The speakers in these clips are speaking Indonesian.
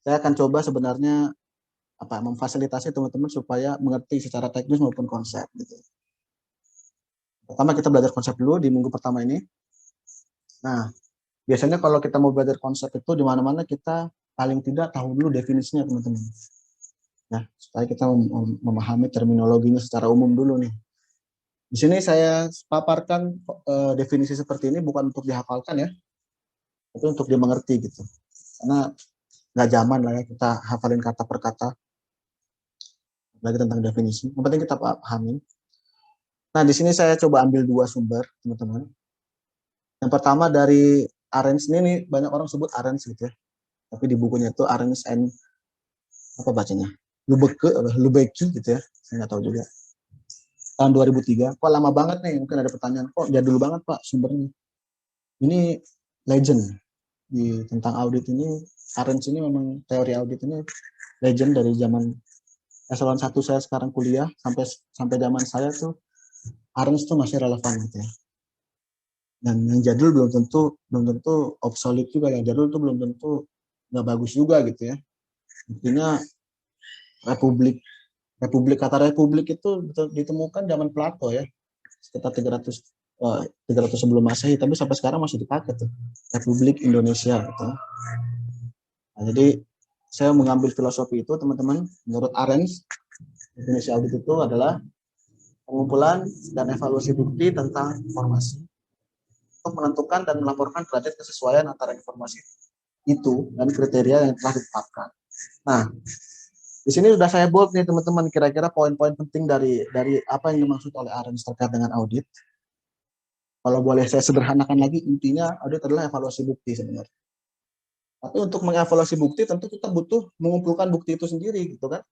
saya akan coba sebenarnya memfasilitasi teman-teman supaya mengerti secara teknis maupun konsep gitu. Pertama kita belajar konsep dulu di minggu pertama ini. Nah, biasanya kalau kita mau belajar konsep itu di mana-mana kita paling tidak tahu dulu definisinya teman-teman. Nah, supaya kita memahami terminologinya secara umum dulu nih. Di sini saya paparkan definisi seperti ini bukan untuk dihafalkan ya, tapi untuk dimengerti gitu. Karena nggak zaman lah ya kita hafalin kata per kata lagi tentang definisi. Yang penting kita pahami. Nah, di sini saya coba ambil dua sumber, teman-teman. Yang pertama dari Arens ini banyak orang sebut Arens gitu ya. Tapi di bukunya itu Arens and apa bacanya? Lubecki gitu ya. Saya nggak tahu juga. Tahun 2003. Kok lama banget nih? Mungkin ada pertanyaan. Kok jadul banget Pak sumbernya? Ini legend tentang audit ini. Arens ini memang teori audit ini legend dari zaman eselon 1 saya sekarang kuliah sampai zaman saya tuh Arens tuh masih relevan gitu ya. Dan yang jadul belum tentu obsolete juga, yang jadul tuh belum tentu nggak bagus juga gitu ya. Intinya kata republik itu ditemukan zaman Plato ya, sekitar 300 sebelum Masehi, tapi sampai sekarang masih dipakai tuh Republik Indonesia gitu. Nah, jadi saya mengambil filosofi itu teman-teman. Menurut Arens, definisi audit itu adalah pengumpulan dan evaluasi bukti tentang informasi untuk menentukan dan melaporkan derajat kesesuaian antara informasi itu dan kriteria yang telah ditetapkan. Nah, di sini sudah saya bold nih teman-teman, kira-kira poin-poin penting dari apa yang dimaksud oleh Arens terkait dengan audit. Kalau boleh saya sederhanakan lagi, intinya audit adalah evaluasi bukti sebenarnya. Tapi untuk mengevaluasi bukti tentu kita butuh mengumpulkan bukti itu sendiri gitu kan.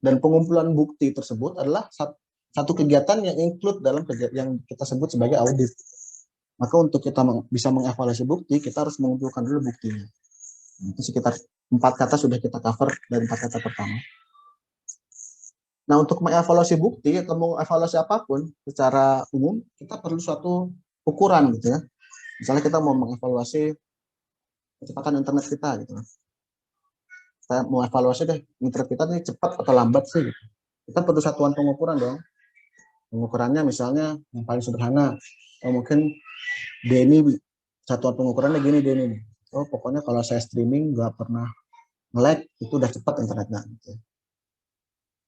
Dan pengumpulan bukti tersebut adalah satu kegiatan yang include dalam yang kita sebut sebagai audit. Maka untuk kita bisa mengevaluasi bukti, kita harus mengumpulkan dulu buktinya. Itu sekitar 4 kata sudah kita cover dari 4 kata pertama. Nah, untuk mengevaluasi bukti atau mengevaluasi apapun secara umum, kita perlu suatu ukuran gitu ya. Misalnya kita mau mengevaluasi kecepatan internet kita gitu. Kita mau evaluasi deh, internet kita ini cepat atau lambat sih gitu. Kita perlu satuan pengukuran dong. Pengukurannya misalnya yang paling sederhana, mungkin Denny, satuan pengukurannya gini Denny. Oh, pokoknya kalau saya streaming nggak pernah nge-lag, itu udah cepat internetnya. Gitu.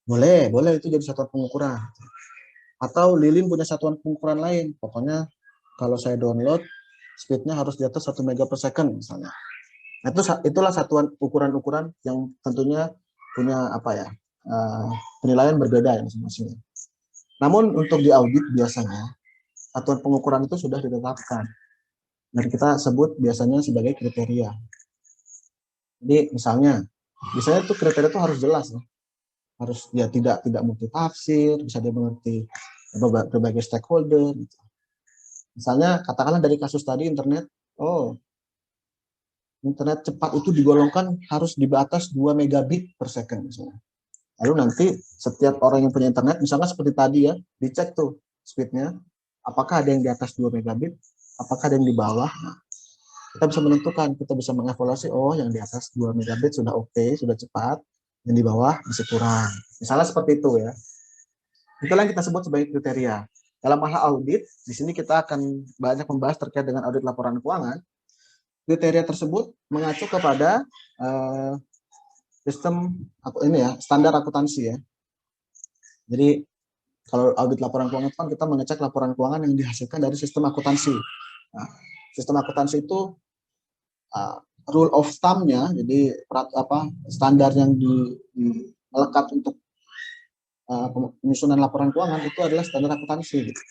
Boleh itu jadi satuan pengukuran. Atau Lilin punya satuan pengukuran lain, pokoknya kalau saya download speednya harus di atas 1 mega per second misalnya. Nah, itulah satuan ukuran-ukuran yang tentunya punya penilaian berbeda ya masing-masing. Namun untuk di audit biasanya satuan pengukuran itu sudah ditetapkan dan kita sebut biasanya sebagai kriteria. Jadi misalnya itu kriteria itu harus jelas ya. Harus dia tidak multitafsir, bisa dimengerti berbagai stakeholder gitu. Misalnya katakanlah dari kasus tadi internet cepat itu digolongkan harus di atas 2 megabit per second misalnya. Lalu nanti setiap orang yang punya internet, misalnya seperti tadi ya, dicek tuh speednya, apakah ada yang di atas 2 megabit, apakah ada yang di bawah. Nah, kita bisa menentukan, kita bisa mengevaluasi, yang di atas 2 megabit sudah oke, sudah cepat, yang di bawah masih kurang. Misalnya seperti itu ya. Itulah yang kita sebut sebagai kriteria. Dalam hal audit, di sini kita akan banyak membahas terkait dengan audit laporan keuangan. Kriteria tersebut mengacu kepada sistem standar akuntansi ya. Jadi kalau audit laporan keuangan kan kita mengecek laporan keuangan yang dihasilkan dari sistem akuntansi. Nah, sistem akuntansi itu rule of thumb-nya, jadi standar yang melekat untuk penyusunan laporan keuangan itu adalah standar akuntansi. Gitu.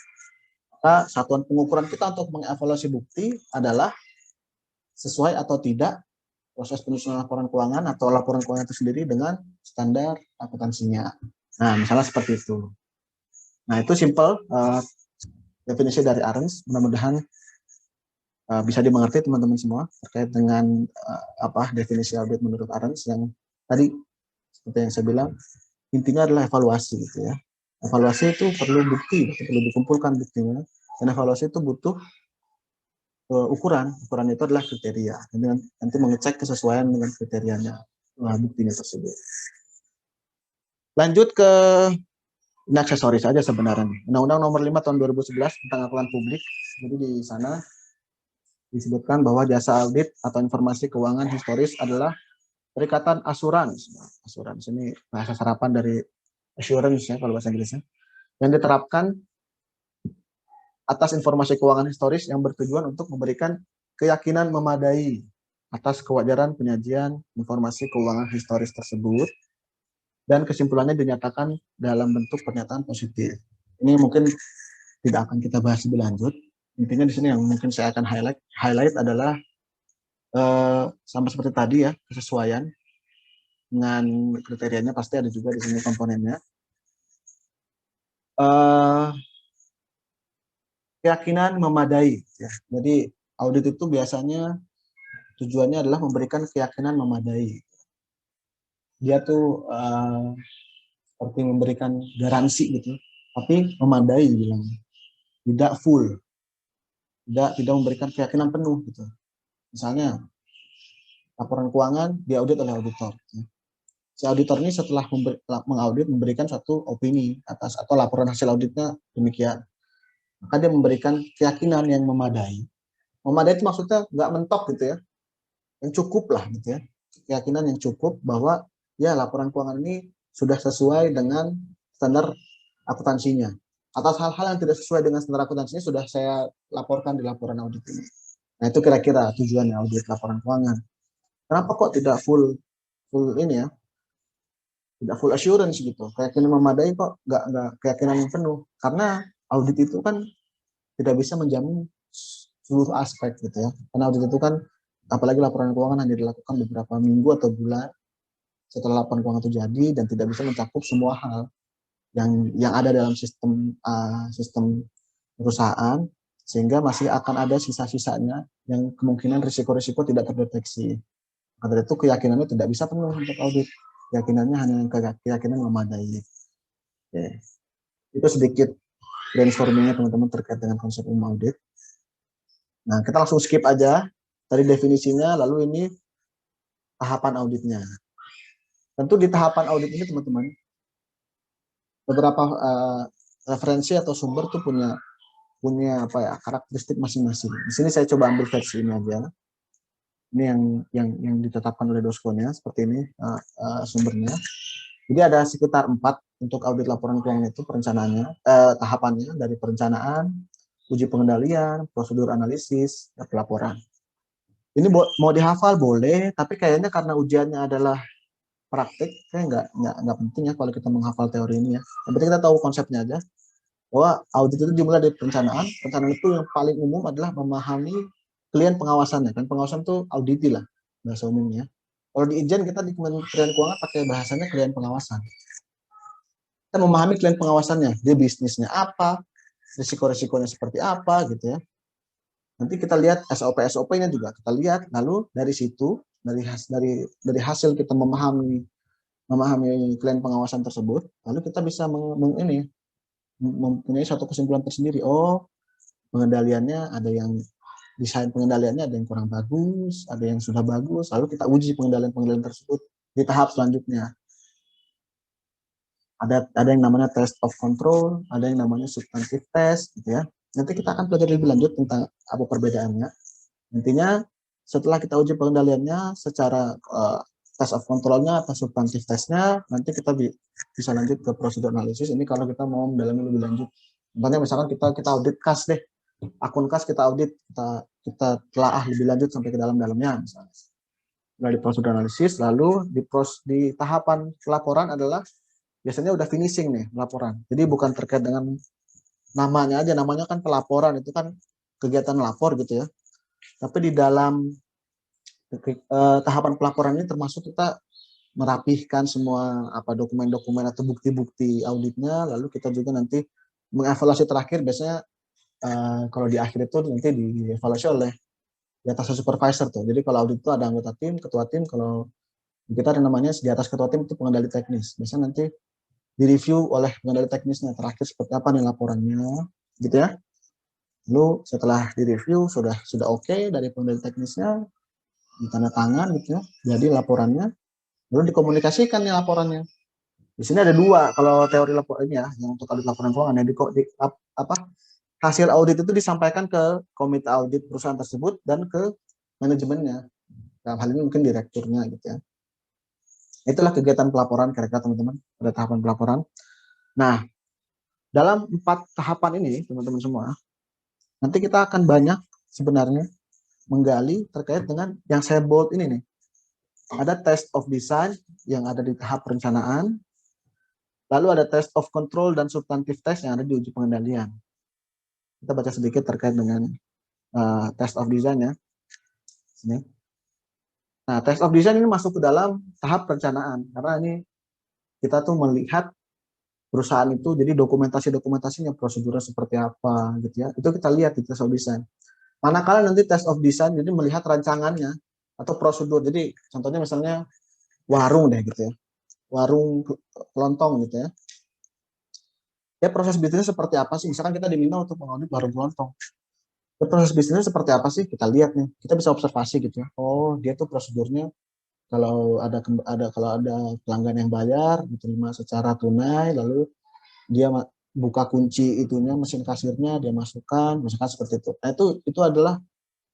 Maka satuan pengukuran kita untuk mengevaluasi bukti adalah sesuai atau tidak proses penyusunan laporan keuangan atau laporan keuangan itu sendiri dengan standar akuntansinya. Nah, misalnya seperti itu. Nah, itu simple definisi dari Arens. Mudah-mudahan bisa dimengerti teman-teman semua terkait dengan definisi audit menurut Arens yang tadi seperti yang saya bilang intinya adalah evaluasi gitu ya. Evaluasi itu perlu bukti, perlu dikumpulkan buktinya, dan evaluasi itu butuh ukuran itu adalah kriteria. Nanti mengecek kesesuaian dengan kriterianya. buktinya tersebut. Lanjut ke ini aksesoris saja sebenarnya. Undang-Undang Nomor 5 Tahun 2011 tentang Akuntan Publik. Jadi di sana disebutkan bahwa jasa audit atau informasi keuangan historis adalah perikatan asuransi. Asuransi ini bahasa serapan dari assurance ya kalau bahasa Inggrisnya. Yang diterapkan atas informasi keuangan historis yang bertujuan untuk memberikan keyakinan memadai atas kewajaran penyajian informasi keuangan historis tersebut, dan kesimpulannya dinyatakan dalam bentuk pernyataan positif. Ini mungkin tidak akan kita bahas lebih lanjut. Intinya di sini yang mungkin saya akan highlight adalah sama seperti tadi ya, kesesuaian dengan kriterianya pasti ada juga di sini komponennya. Keyakinan memadai ya. Jadi audit itu biasanya tujuannya adalah memberikan keyakinan memadai. Dia tuh seperti memberikan garansi gitu, tapi memadai bilang, tidak full, tidak memberikan keyakinan penuh gitu. Misalnya laporan keuangan diaudit oleh auditor. Si auditor ini setelah mengaudit memberikan suatu opini atas atau laporan hasil auditnya demikian, maka dia memberikan keyakinan yang memadai. Memadai itu maksudnya nggak mentok gitu ya, yang cukup lah gitu ya, keyakinan yang cukup bahwa ya laporan keuangan ini sudah sesuai dengan standar akuntansinya. Atas hal-hal yang tidak sesuai dengan standar akuntansinya sudah saya laporkan di laporan audit ini. Nah itu kira-kira tujuannya audit laporan keuangan. Kenapa kok tidak full ini ya, tidak full assurance gitu, keyakinan memadai kok nggak keyakinan yang penuh? Karena audit itu kan tidak bisa menjamin seluruh aspek gitu ya. Karena audit itu kan, apalagi laporan keuangan hanya dilakukan beberapa minggu atau bulan setelah laporan keuangan itu jadi, dan tidak bisa mencakup semua hal yang ada dalam sistem perusahaan, sehingga masih akan ada sisa-sisanya yang kemungkinan risiko-risiko tidak terdeteksi. Karena itu keyakinannya tidak bisa penuh untuk audit. Keyakinannya hanya keyakinan memadai. Oke. Itu sedikit brainstormingnya teman-teman terkait dengan konsep umum audit. Nah, kita langsung skip aja tadi definisinya, lalu ini tahapan auditnya. Tentu di tahapan audit ini teman-teman, beberapa referensi atau sumber tuh punya apa ya, karakteristik masing-masing. Di sini saya coba ambil versi ini aja. Ini yang ditetapkan oleh Doskonya seperti ini sumbernya. Jadi ada sekitar 4 untuk audit laporan keuangan itu perencanaannya, tahapannya dari perencanaan, uji pengendalian, prosedur analisis, dan pelaporan. Ini mau dihafal boleh, tapi kayaknya karena ujiannya adalah praktik, kayak nggak penting ya kalau kita menghafal teori ini ya. Yang penting kita tahu konsepnya aja. Bahwa audit itu dimulai dari perencanaan. Perencanaan itu yang paling umum adalah memahami klien pengawasannya. Kan pengawasan itu auditi lah bahasa umumnya. Kalau di Ijen kita di Kementerian Keuangan pakai bahasanya klien pengawasan. Kita memahami klien pengawasannya, dia bisnisnya apa, risiko-risikonya seperti apa gitu ya. Nanti kita lihat SOP-nya juga kita lihat, lalu dari situ dari hasil kita memahami klien pengawasan tersebut, lalu kita bisa mempunyai suatu kesimpulan tersendiri. Oh, pengendaliannya ada yang desain pengendaliannya ada yang kurang bagus, ada yang sudah bagus, lalu kita uji pengendalian tersebut di tahap selanjutnya. Ada yang namanya test of control, ada yang namanya substantive test gitu ya. Nanti kita akan pelajari lebih lanjut tentang apa perbedaannya. Intinya setelah kita uji pengendaliannya secara test of controlnya atau substantive testnya, nanti kita bisa lanjut ke prosedur analisis. Ini kalau kita mau mendalami lebih lanjut. Contohnya misalkan kita audit kas deh, akun kas kita audit, kita telaah lebih lanjut sampai ke dalam-dalamnya misalnya. Nah, di prosedur analisis, lalu di tahapan pelaporan adalah biasanya udah finishing nih laporan. Jadi bukan terkait dengan namanya aja, namanya kan pelaporan, itu kan kegiatan lapor gitu ya. Tapi di dalam tahapan pelaporan ini termasuk kita merapihkan semua dokumen-dokumen atau bukti-bukti auditnya, lalu kita juga nanti mengevaluasi terakhir. Biasanya kalau di akhir itu nanti dievaluasi oleh di atas supervisor tuh. Jadi kalau audit itu ada anggota tim, ketua tim, kalau kita ada namanya di atas ketua tim itu pengendali teknis. Biasanya nanti direview oleh pengendali teknisnya, terakhir seperti apa nih laporannya gitu ya. Lalu setelah direview sudah oke dari pengendali teknisnya, ditanda tangan gitu ya, jadi laporannya, lalu dikomunikasikan nih laporannya. Di sini ada dua kalau teori laporan ini ya, yang untuk audit laporan keuangan ya, apa hasil audit itu disampaikan ke komite audit perusahaan tersebut dan ke manajemennya. Dalam hal ini mungkin direkturnya gitu ya. Itulah kegiatan pelaporan kira-kira teman-teman, pada tahapan pelaporan. Nah, dalam 4 tahapan ini teman-teman semua, nanti kita akan banyak sebenarnya menggali terkait dengan yang saya bold ini nih. Ada test of design yang ada di tahap perencanaan, lalu ada test of control dan substantive test yang ada di uji pengendalian. Kita baca sedikit terkait dengan test of design ya. Sini. Nah, test of design ini masuk ke dalam tahap perencanaan, karena ini kita tuh melihat perusahaan itu, jadi dokumentasinya, prosedurnya seperti apa gitu ya. Itu kita lihat di test of design. Manakala nanti test of design jadi melihat rancangannya atau prosedur. Jadi contohnya misalnya warung deh gitu ya. Warung kelontong gitu ya. Ya proses bisnisnya seperti apa sih? Misalkan kita diminta untuk mengaudit warung kelontong. Ya, proses bisnisnya seperti apa sih? Kita lihat nih. Kita bisa observasi gitu ya. Oh, dia tuh prosedurnya kalau ada pelanggan yang bayar diterima secara tunai, lalu dia buka kunci itunya, mesin kasirnya dia masukkan, misalkan seperti itu. Nah, itu adalah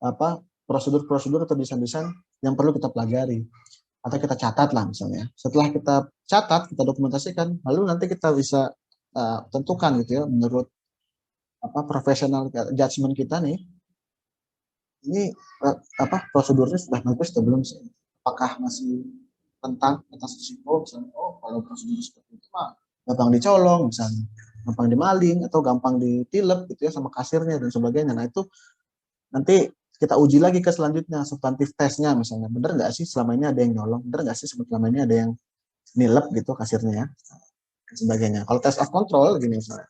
apa prosedur-prosedur atau desain-desain yang perlu kita pelajari atau kita catat lah misalnya. Setelah kita catat, kita dokumentasikan, lalu nanti kita bisa tentukan gitu ya menurut profesional judgment kita nih, ini prosedurnya sudah bagus atau belum sih? Apakah masih tentang atas risiko misalnya, oh kalau prosedur seperti itu mah gampang dicolong misalnya, gampang dimaling atau gampang ditilep gitu ya sama kasirnya dan sebagainya. Nah itu nanti kita uji lagi ke selanjutnya, substantif tesnya misalnya, bener nggak sih selama ini ada yang nyolong, bener nggak sih selama ini ada yang nilep gitu kasirnya ya, dan sebagainya. Kalau test of control gini misalnya,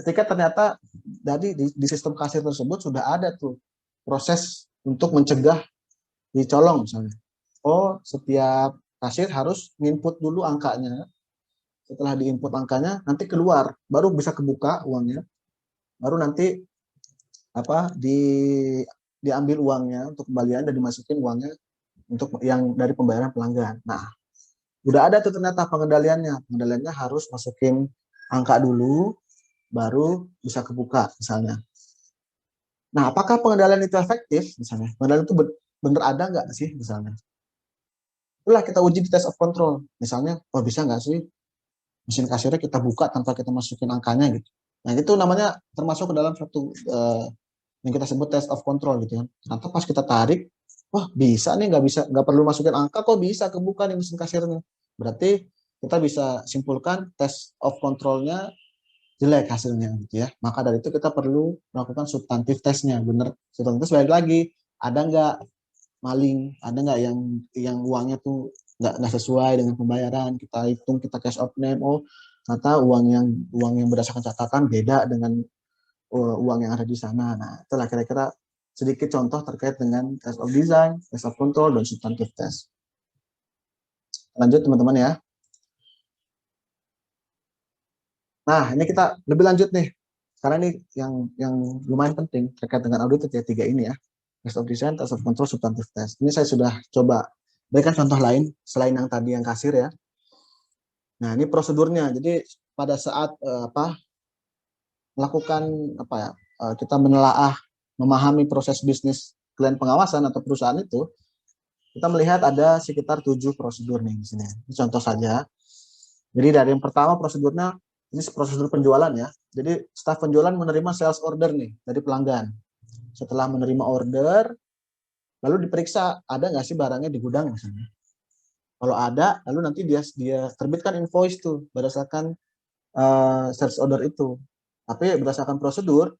ketika ternyata di sistem kasir tersebut sudah ada tuh proses untuk mencegah dicolong misalnya. Oh, setiap kasir harus input dulu angkanya. Setelah diinput angkanya, nanti keluar, baru bisa kebuka uangnya. Baru nanti di diambil uangnya untuk kembalian dan dimasukin uangnya untuk yang dari pembayaran pelanggan. Nah, udah ada tuh ternyata pengendaliannya. Pengendaliannya harus masukin angka dulu, baru bisa kebuka misalnya. Nah, apakah pengendalian itu efektif misalnya? Pengendalian itu bener ada nggak sih misalnya? Itulah kita uji di test of control. Misalnya, oh bisa nggak sih mesin kasirnya kita buka tanpa kita masukin angkanya gitu. Nah, itu namanya termasuk ke dalam satu yang kita sebut test of control gitu kan. Ternyata pas kita tarik, wah bisa nih, nggak perlu masukin angka kok bisa kebuka nih mesin kasirnya. Berarti kita bisa simpulkan test of controlnya jelek hasilnya gitu ya. Maka dari itu kita perlu melakukan substantif tesnya, bener. Substantif balik lagi, ada nggak maling, ada nggak yang uangnya tuh nggak sesuai dengan pembayaran, kita hitung, kita cash out name, oh ternyata uang yang berdasarkan catatan beda dengan uang yang ada di sana. Nah, itulah kira-kira sedikit contoh terkait dengan test of design, test of control, dan substantive test. Lanjut teman-teman ya. Nah, ini kita lebih lanjut nih. Karena ini yang lumayan penting terkait dengan audit ya, 3 ini ya. Test of design, test of control, substantive test. Ini saya sudah coba berikan contoh lain selain yang tadi yang kasir ya. Nah, ini prosedurnya. Jadi pada saat melakukan kita menelaah, memahami proses bisnis klien pengawasan atau perusahaan itu, kita melihat ada sekitar 7 prosedur nih di sini. Ini contoh saja. Jadi dari yang pertama prosedurnya, ini prosedur penjualan ya. Jadi staf penjualan menerima sales order nih dari pelanggan. Setelah menerima order, lalu diperiksa ada nggak sih barangnya di gudang misalnya. Kalau ada, lalu nanti dia terbitkan invoice tuh berdasarkan sales order itu. Tapi berdasarkan prosedur,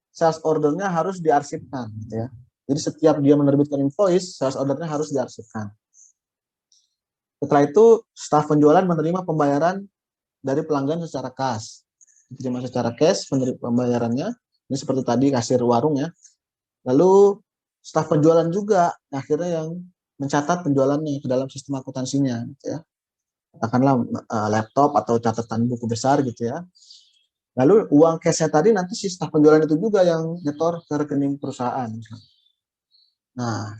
sales ordernya harus diarsipkan gitu ya. Jadi setiap dia menerbitkan invoice, sales ordernya harus diarsipkan. Setelah itu, staf penjualan menerima pembayaran dari pelanggan secara cash. Diterima secara cash pembayarannya. Ini seperti tadi kasir warung ya. Lalu staf penjualan juga akhirnya yang mencatat penjualannya ke dalam sistem akuntansinya gitu ya. Katakanlah laptop atau catatan buku besar gitu ya. Lalu uang cashnya tadi nanti si staf penjualan itu juga yang nyetor ke rekening perusahaan. Nah,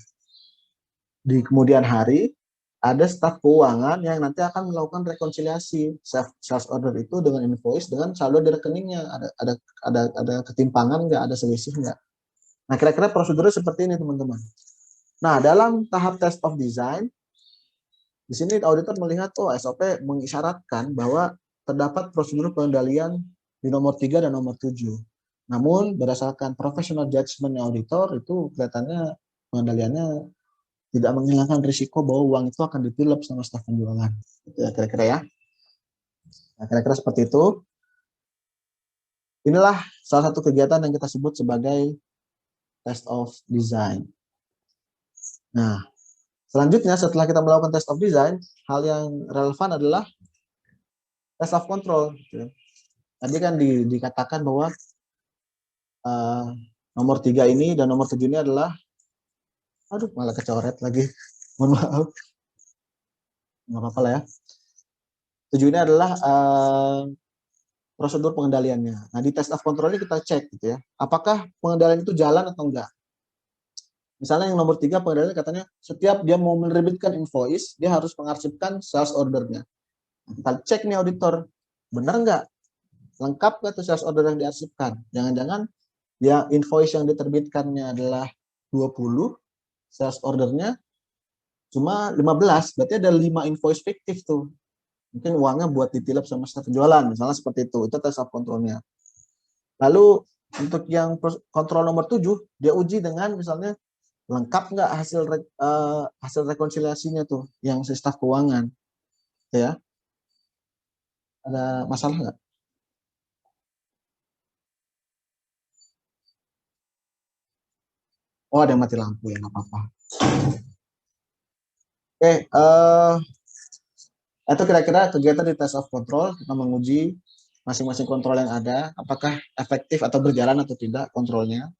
di kemudian hari ada staf keuangan yang nanti akan melakukan rekonsiliasi sales order itu dengan invoice dengan saldo di rekeningnya. Ada ketimpangan nggak, ada selisih nggak. Nah, kira-kira prosedurnya seperti ini, teman-teman. Nah, dalam tahap test of design, di sini auditor melihat, SOP mengisyaratkan bahwa terdapat prosedur pengendalian di nomor 3 dan nomor 7. Namun, berdasarkan professional judgment auditor, itu kelihatannya pengendaliannya tidak menghilangkan risiko bahwa uang itu akan ditilep sama staf penjualan. Itu ya kira-kira ya. Nah, kira-kira seperti itu. Inilah salah satu kegiatan yang kita sebut sebagai test of design. Nah, selanjutnya setelah kita melakukan test of design, hal yang relevan adalah test of control. Tadi kan dikatakan bahwa nomor 3 ini dan nomor 7 ini adalah, aduh malah kecoret lagi, mohon maaf, nggak apa-apa lah ya. 7 ini adalah prosedur pengendaliannya. Nah, di test of control ini kita cek gitu ya, apakah pengendalian itu jalan atau enggak. Misalnya yang nomor 3 pengendalian katanya setiap dia mau menerbitkan invoice, dia harus mengarsipkan sales ordernya. Nah, kita cek nih auditor, benar enggak? Lengkap nggak tuh sales order yang diarsipkan? Jangan-jangan ya invoice yang diterbitkannya adalah 20, sales ordernya cuma 15, berarti ada 5 invoice fiktif tuh. Mungkin uangnya buat ditilep sama staf penjualan, misalnya seperti itu test of controlnya. Lalu untuk yang kontrol nomor 7, dia uji dengan misalnya lengkap nggak hasil rekonsiliasinya tuh, yang si staf keuangan. Ya, ada masalah nggak? Oh, ada yang mati lampu ya, nggak apa-apa. Oke, itu kira-kira kegiatan di test of control, kita menguji masing-masing kontrol yang ada, apakah efektif atau berjalan atau tidak kontrolnya.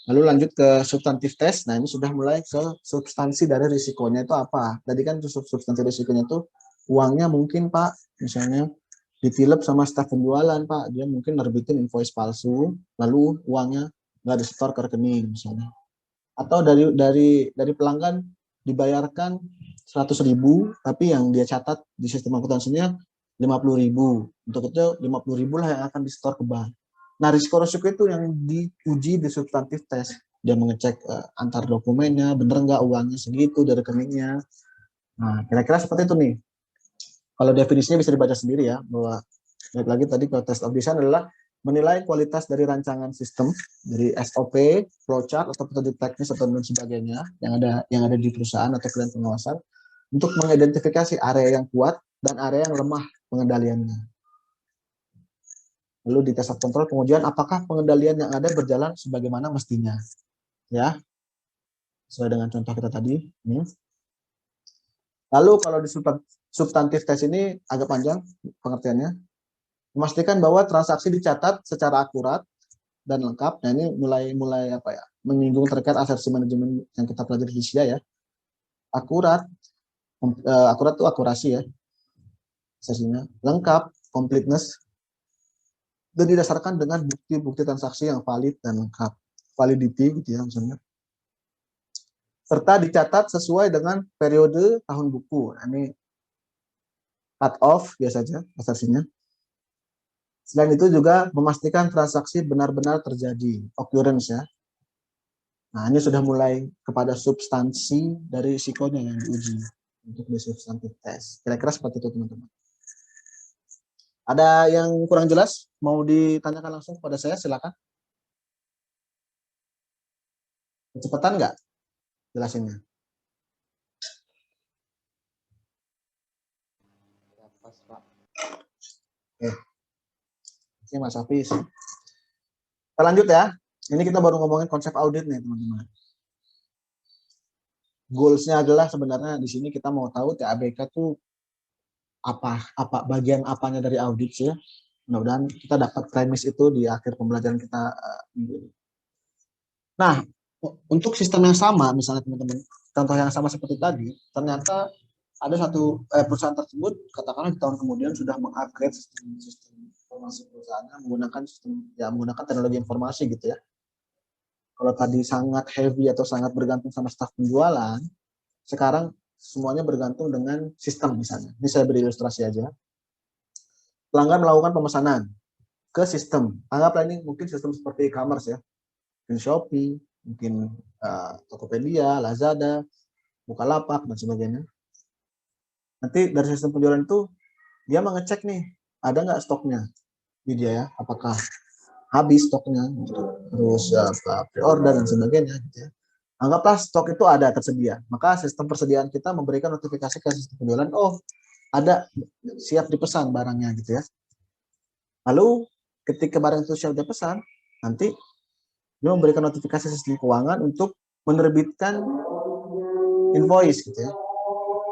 Lalu lanjut ke substantif test. Nah, ini sudah mulai ke substansi dari risikonya itu apa. Tadi kan substansi risikonya itu uangnya mungkin Pak, misalnya ditilep sama staf penjualan Pak, dia mungkin nerbitin invoice palsu, lalu uangnya nggak disetor ke rekening misalnya. Atau dari pelanggan dibayarkan 100.000, tapi yang dia catat di sistem akuntansinya 50.000. Untuk itu 50.000 lah yang akan disetor ke bank. Nah, risiko-risiko itu yang diuji di substantif test. Dia mengecek antar dokumennya, bener nggak uangnya segitu dari rekeningnya. Nah, kira-kira seperti itu nih. Kalau definisinya bisa dibaca sendiri ya, bahwa lagi tadi kalau test of design adalah menilai kualitas dari rancangan sistem, dari SOP, flowchart atau petunjuk teknis atau dan sebagainya yang ada di perusahaan atau klien pengawasan untuk mengidentifikasi area yang kuat dan area yang lemah pengendaliannya. Lalu di tes of control pengujian apakah pengendalian yang ada berjalan sebagaimana mestinya. Ya, sesuai dengan contoh kita tadi. Lalu kalau di substantif tes ini agak panjang pengertiannya. Memastikan bahwa transaksi dicatat secara akurat dan lengkap. Nah, ini mulai apa ya? Menyinggung terkait asersi manajemen yang kita pelajari di SIA ya. Akurat, akurat itu akurasi ya. Asersinya lengkap, completeness, dan didasarkan dengan bukti-bukti transaksi yang valid dan lengkap. Validity gitu ya misalnya. Serta dicatat sesuai dengan periode tahun buku. Nah, ini cut off biasanya asersinya. Selain itu juga memastikan transaksi benar-benar terjadi, occurrence ya. Nah, ini sudah mulai kepada substansi dari risikonya yang diuji untuk di substantif test. Kira-kira seperti itu, teman-teman. Ada yang kurang jelas? Mau ditanyakan langsung kepada saya, silakan. Kecepatan nggak jelasinnya? Oke, ini Mas Hafiz. Kita lanjut ya. Ini kita baru ngomongin konsep audit nih, teman-teman. Goals-nya adalah sebenarnya di sini kita mau tahu TABK tuh apa bagian apanya dari audit sih ya. Mudah-mudahan kita dapat premis itu di akhir pembelajaran kita minggu ini. Nah, untuk sistem yang sama, misalnya teman-teman, contoh yang sama seperti tadi, ternyata ada satu perusahaan tersebut, katakanlah di tahun kemudian sudah mengupgrade sistem informasi perusahaannya menggunakan teknologi informasi gitu ya. Kalau tadi sangat heavy atau sangat bergantung sama staf penjualan, sekarang semuanya bergantung dengan sistem misalnya. Ini saya beri ilustrasi aja. Pelanggan melakukan pemesanan ke sistem. Anggaplah ini mungkin sistem seperti e-commerce ya. Mungkin Shopee, mungkin Tokopedia, Lazada, Bukalapak, dan sebagainya. Nanti dari sistem penjualan itu, dia mengecek nih, ada nggak stoknya di dia ya, apakah habis stoknya, terus pre-order dan sebagainya. Gitu ya. Anggaplah stok itu ada tersedia, maka sistem persediaan kita memberikan notifikasi ke sistem penjualan, oh ada siap dipesan barangnya gitu ya. Lalu ketika barang itu siap dipesan, nanti dia memberikan notifikasi sistem keuangan untuk menerbitkan invoice gitu ya.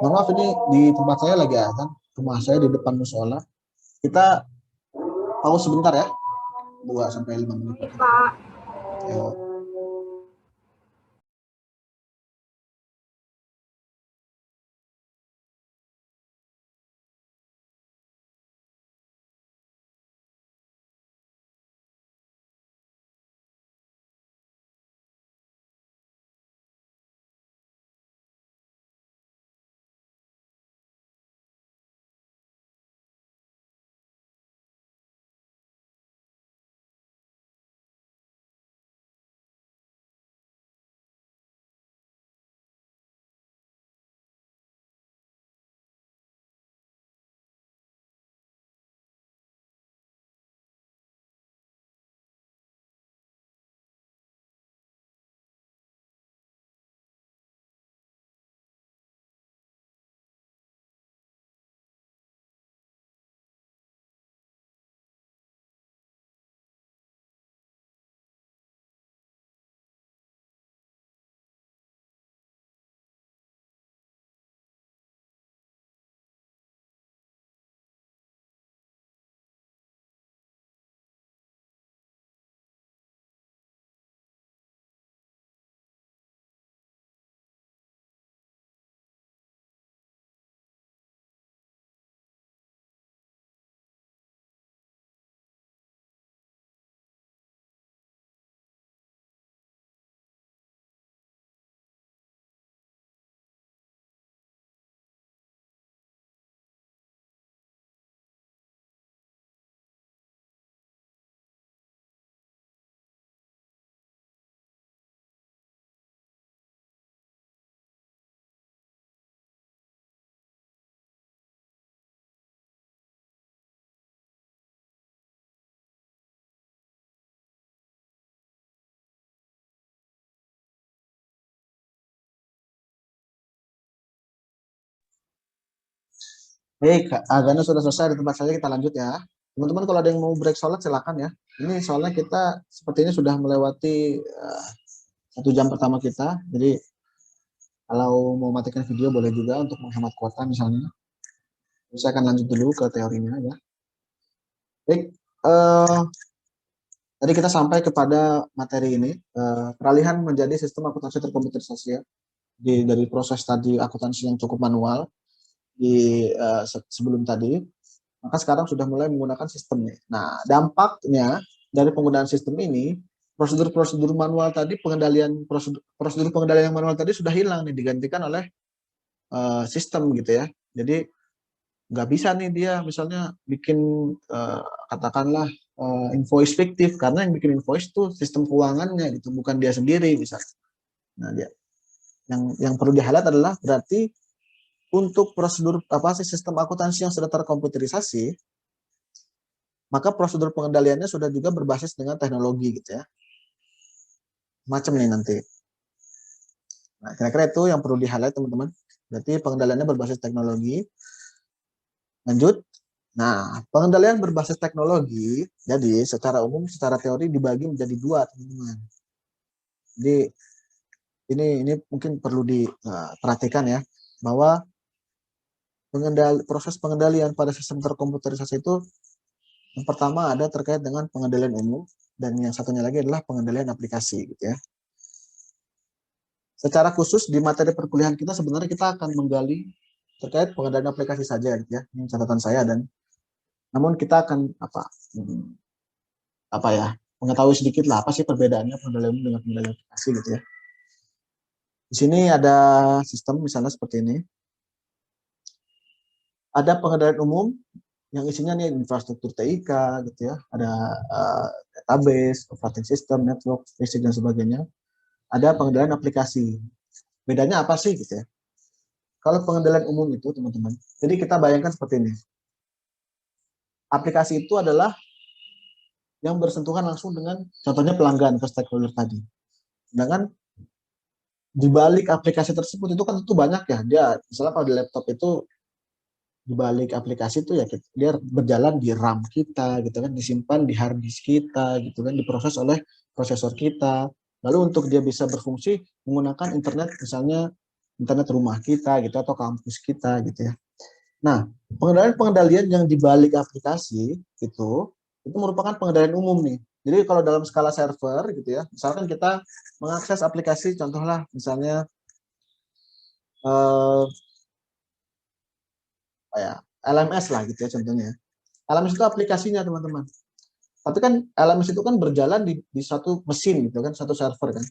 Mohon maaf ini di tempat saya lagi kan, rumah saya di depan musola. Kita pause sebentar ya, 2-5 menit. Pak. Ayo. Baik, agaknya sudah selesai di tempat saya, kita lanjut ya. Teman-teman kalau ada yang mau break sholat silakan ya. Ini soalnya kita sepertinya sudah melewati 1 jam pertama kita. Jadi kalau mau matikan video boleh juga untuk menghemat kuota misalnya. Saya akan lanjut dulu ke teorinya ya. Baik, tadi kita sampai kepada materi ini, peralihan menjadi sistem akuntansi terkomputerisasi ya. Dari proses tadi akuntansi yang cukup manual di sebelum tadi, maka sekarang sudah mulai menggunakan sistem nih. Nah, dampaknya dari penggunaan sistem ini, prosedur-prosedur manual tadi, prosedur pengendalian yang manual tadi sudah hilang nih, digantikan oleh sistem gitu ya. Jadi nggak bisa nih dia misalnya bikin katakanlah invoice fiktif, karena yang bikin invoice itu sistem keuangannya gitu, bukan dia sendiri misalnya. Nah, dia yang perlu di-highlight adalah berarti untuk prosedur sistem akuntansi yang sudah terkomputerisasi, maka prosedur pengendaliannya sudah juga berbasis dengan teknologi gitu ya. Macam nih nanti. Nah, kira-kira itu yang perlu di-highlight teman-teman. Berarti pengendaliannya berbasis teknologi. Lanjut. Nah, pengendalian berbasis teknologi, jadi secara umum, secara teori dibagi menjadi 2, teman-teman. Jadi ini mungkin perlu diperhatikan ya, bahwa proses pengendalian pada sistem terkomputerisasi itu yang pertama ada terkait dengan pengendalian umum, dan yang satunya lagi adalah pengendalian aplikasi gitu ya. Secara khusus di materi perkuliahan kita sebenarnya kita akan menggali terkait pengendalian aplikasi saja gitu ya. Ini catatan saya, dan namun kita akan mengetahui sedikit lah apa sih perbedaannya pengendalian umum dengan pengendalian aplikasi gitu ya. Di sini ada sistem misalnya seperti ini. Ada pengendalian umum yang isinya nih infrastruktur TIK gitu ya, ada database, operating system, network, fisik dan sebagainya. Ada pengendalian aplikasi. Bedanya apa sih gitu ya? Kalau pengendalian umum itu teman-teman, jadi kita bayangkan seperti ini. Aplikasi itu adalah yang bersentuhan langsung dengan contohnya pelanggan ke stakeholder tadi. Sedangkan di balik aplikasi tersebut itu kan tentu banyak ya. Dia misalnya kalau di laptop itu di balik aplikasi itu ya dia berjalan di RAM kita gitu kan, disimpan di hard disk kita gitu kan, diproses oleh prosesor kita. Lalu untuk dia bisa berfungsi menggunakan internet, misalnya internet rumah kita gitu atau kampus kita gitu ya. Nah, pengendalian-pengendalian yang dibalik aplikasi itu merupakan pengendalian umum nih. Jadi kalau dalam skala server gitu ya, misalkan kita mengakses aplikasi, contohlah misalnya eh, ya, LMS lah gitu ya contohnya. LMS itu aplikasinya teman-teman. Tapi kan LMS itu kan berjalan di satu mesin gitu kan, satu server kan.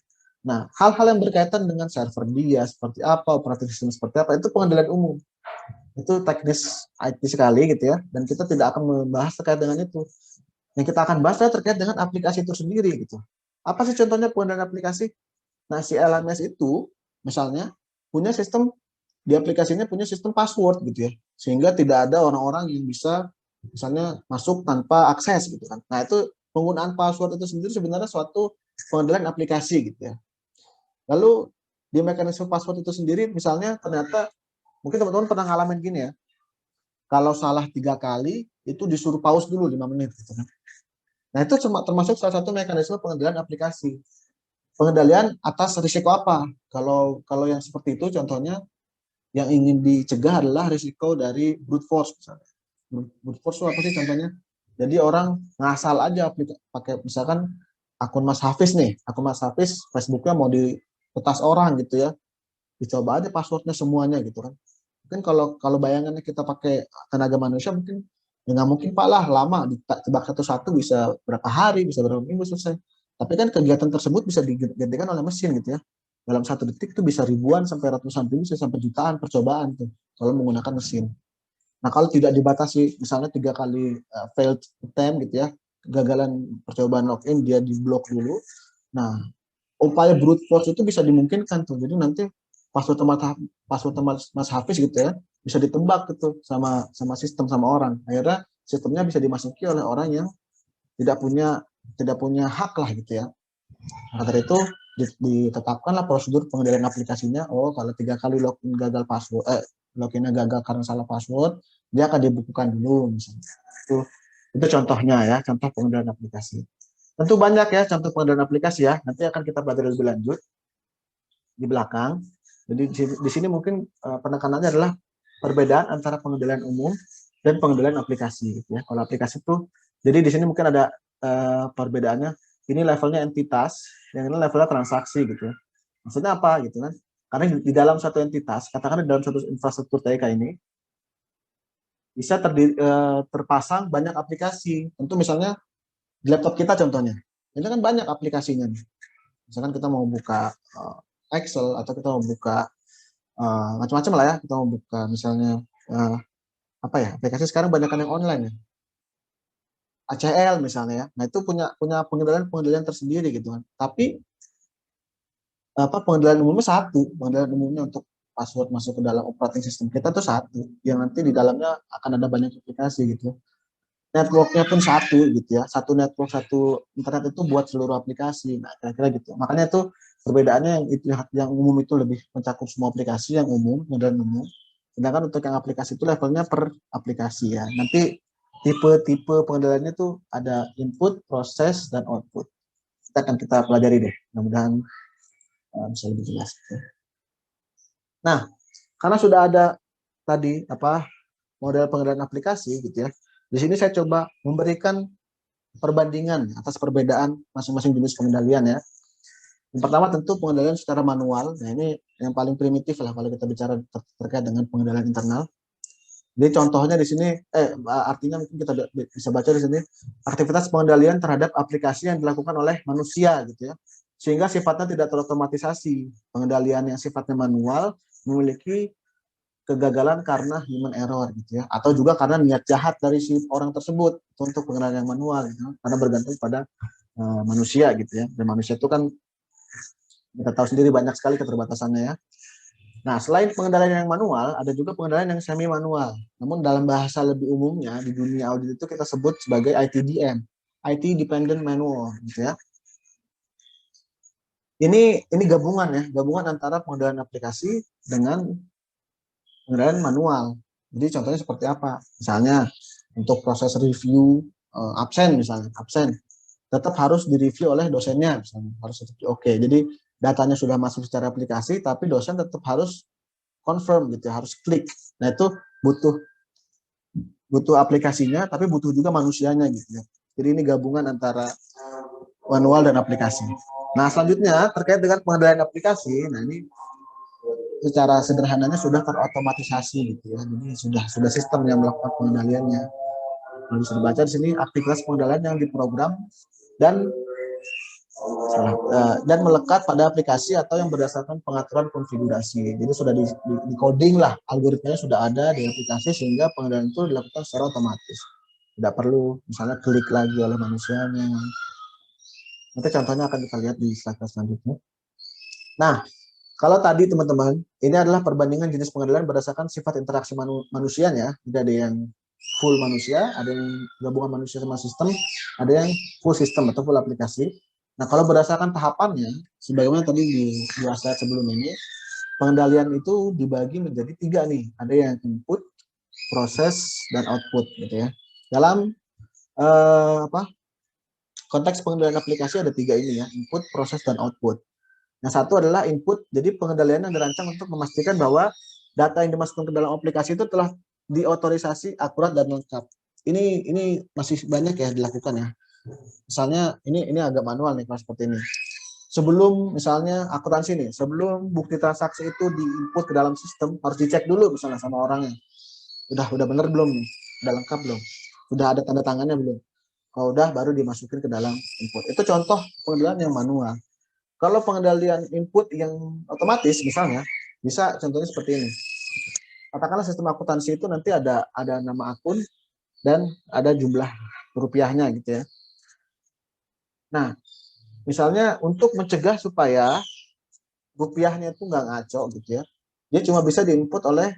Nah, hal-hal yang berkaitan dengan server dia seperti apa, operating system seperti apa, itu pengendalian umum. Itu teknis IT sekali gitu ya, dan kita tidak akan membahas terkait dengan itu. Yang kita akan bahas adalah terkait dengan aplikasi itu sendiri gitu. Apa sih contohnya pengendalian aplikasi? Nah, si LMS itu misalnya punya sistem, di aplikasinya punya sistem password gitu ya, sehingga tidak ada orang-orang yang bisa misalnya masuk tanpa akses gitu kan. Nah, itu penggunaan password itu sendiri sebenarnya suatu pengendalian aplikasi gitu ya. Lalu di mekanisme password itu sendiri misalnya ternyata mungkin teman-teman pernah ngalamin gini ya, kalau salah 3 kali itu disuruh pause dulu 5 menit gitu kan. Nah, itu termasuk salah satu mekanisme pengendalian aplikasi. Pengendalian atas risiko apa? Kalau yang seperti itu contohnya yang ingin dicegah adalah risiko dari brute force misalnya. Brute force itu apa sih contohnya? Jadi orang ngasal aja pakai misalkan akun Mas Hafiz nih, akun Mas Hafiz Facebooknya mau dipetas orang gitu ya, dicoba aja passwordnya semuanya gitu kan. Mungkin kalau bayangannya kita pakai tenaga manusia mungkin ya nggak mungkin Pak lah, lama ditebak satu-satu bisa berapa hari, bisa berapa minggu selesai. Tapi kan kegiatan tersebut bisa digantikan oleh mesin gitu ya. Dalam 1 detik itu bisa ribuan sampai ratusan ribu, bisa sampai jutaan percobaan tuh kalau menggunakan mesin. Nah, kalau tidak dibatasi misalnya 3 kali failed attempt gitu ya, kegagalan percobaan login, dia diblok dulu. Nah, upaya brute force itu bisa dimungkinkan tuh. Jadi nanti password Mas Hafiz gitu ya, bisa ditebak gitu sama sistem, sama orang. Akhirnya sistemnya bisa dimasuki oleh orang yang tidak punya tidak punya hak lah gitu ya. Maka dari itu ditetapkanlah prosedur pengendalian aplikasinya. Oh, kalau 3 kali login gagal password, loginnya gagal karena salah password, dia akan dibukukan dulu misalnya. Itu contohnya ya, contoh pengendalian aplikasi. Tentu banyak ya contoh pengendalian aplikasi ya. Nanti akan kita belajar lebih lanjut di belakang. Jadi di sini mungkin penekanannya adalah perbedaan antara pengendalian umum dan pengendalian aplikasi. Ya. Kalau aplikasi itu, jadi di sini mungkin ada perbedaannya. Ini levelnya entitas, yang ini levelnya transaksi gitu. Maksudnya apa gitu kan? Karena di dalam satu entitas, katakan di dalam satu infrastruktur TK ini bisa terpasang banyak aplikasi. Tentu misalnya di laptop kita contohnya, ini kan banyak aplikasinya. Misalkan kita mau buka Excel atau kita mau buka macam-macam lah ya, kita mau buka misalnya apa ya, aplikasi sekarang banyak yang online ya, ACL misalnya ya. Nah, itu punya pengendalian tersendiri gitu kan. Tapi pengendalian umumnya satu, pengendalian umumnya untuk password masuk ke dalam operating system kita tuh satu, yang nanti di dalamnya akan ada banyak aplikasi gitu. Networknya pun satu gitu ya, satu network, satu internet itu buat seluruh aplikasi. Nah, kira-kira gitu. Makanya itu perbedaannya yang umum itu lebih mencakup semua aplikasi yang umum, modern umum. Sedangkan untuk yang aplikasi itu levelnya per aplikasi ya. Nanti tipe-tipe pengendaliannya tuh ada input, proses, dan output. Kita pelajari deh. Mudah-mudahan bisa lebih jelas. Nah, karena sudah ada tadi model pengendalian aplikasi gitu ya. Di sini saya coba memberikan perbandingan atas perbedaan masing-masing jenis pengendalian ya. Yang pertama tentu pengendalian secara manual. Nah, ini yang paling primitif lah kalau kita bicara terkait dengan pengendalian internal. Jadi contohnya di sini artinya mungkin kita bisa baca di sini aktivitas pengendalian terhadap aplikasi yang dilakukan oleh manusia gitu ya. Sehingga sifatnya tidak terotomatisasi. Pengendalian yang sifatnya manual memiliki kegagalan karena human error gitu ya, atau juga karena niat jahat dari si orang tersebut untuk pengendalian yang manual gitu, karena bergantung pada manusia gitu ya. Dan manusia itu kan kita tahu sendiri banyak sekali keterbatasannya ya. Nah, selain pengendalian yang manual, ada juga pengendalian yang semi manual. Namun dalam bahasa lebih umumnya di dunia audit itu kita sebut sebagai ITDM, IT Dependent Manual gitu ya. Ini gabungan ya, gabungan antara pengendalian aplikasi dengan pengendalian manual. Jadi contohnya seperti apa? Misalnya untuk proses review absen misalnya, absen tetap harus direview oleh dosennya misalnya, harus oke. Jadi datanya sudah masuk secara aplikasi, tapi dosen tetap harus confirm gitu ya, harus klik. Nah itu butuh butuh aplikasinya, tapi butuh juga manusianya gitu ya. Jadi ini gabungan antara manual dan aplikasi. Nah selanjutnya terkait dengan pengendalian aplikasi, nah ini secara sederhananya sudah terotomatisasi gitu ya. Jadi sudah sistem yang melakukan pengendaliannya. Nah, bisa dibaca di sini aktivitas pengendalian yang diprogram dan dan melekat pada aplikasi atau yang berdasarkan pengaturan konfigurasi. Jadi sudah di coding lah, algoritmanya sudah ada di aplikasi sehingga pengendalian itu dilakukan secara otomatis. Tidak perlu misalnya klik lagi oleh manusianya. Nanti contohnya akan kita lihat di slide selanjutnya. Nah, kalau tadi teman-teman, ini adalah perbandingan jenis pengendalian berdasarkan sifat interaksi manusianya. Jadi ada yang full manusia, ada yang gabungan manusia sama sistem, ada yang full sistem atau full aplikasi. Nah, kalau berdasarkan tahapannya, sebagaimana tadi di slide sebelum ini, pengendalian itu dibagi menjadi 3 nih. Ada yang input, proses, dan output gitu ya. Dalam konteks pengendalian aplikasi ada 3 ini ya, input, proses, dan output. Nah, satu adalah input, jadi pengendalian yang dirancang untuk memastikan bahwa data yang dimasukkan ke dalam aplikasi itu telah diotorisasi akurat dan lengkap. Ini masih banyak ya dilakukan ya. Misalnya ini agak manual nih kalau seperti ini. Sebelum misalnya akuntansi nih, sebelum bukti transaksi itu diinput ke dalam sistem harus dicek dulu misalnya sama orangnya. Udah bener belum nih? Udah lengkap belum? Udah ada tanda tangannya belum? Kalau udah baru dimasukin ke dalam input. Itu contoh pengendalian yang manual. Kalau pengendalian input yang otomatis misalnya bisa contohnya seperti ini. Katakanlah sistem akuntansi itu nanti ada nama akun dan ada jumlah rupiahnya gitu ya. Nah, misalnya untuk mencegah supaya rupiahnya itu nggak ngaco gitu ya, dia cuma bisa diinput oleh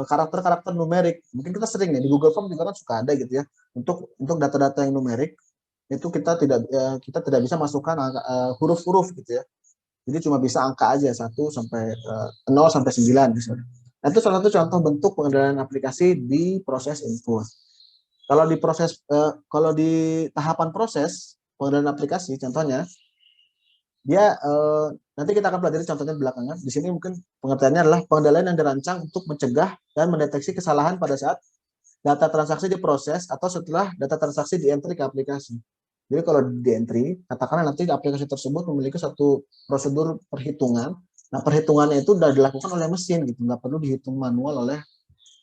karakter-karakter numerik. Mungkin kita sering nih di Google Form juga kan suka ada gitu ya. Untuk data-data yang numerik itu kita tidak bisa masukkan huruf-huruf gitu ya. Jadi cuma bisa angka aja 1 sampai 0 sampai 9 misalnya. Nah, itu salah satu contoh bentuk pengendalian aplikasi di proses input. Kalau di tahapan proses pengendalian aplikasi contohnya dia nanti kita akan pelajari contohnya belakangan. Di sini mungkin pengertiannya adalah pengendalian yang dirancang untuk mencegah dan mendeteksi kesalahan pada saat data transaksi diproses atau setelah data transaksi di-entry ke aplikasi. Jadi kalau di-entry, katakanlah nanti aplikasi tersebut memiliki satu prosedur perhitungan. Nah, perhitungannya itu sudah dilakukan oleh mesin gitu, nggak perlu dihitung manual oleh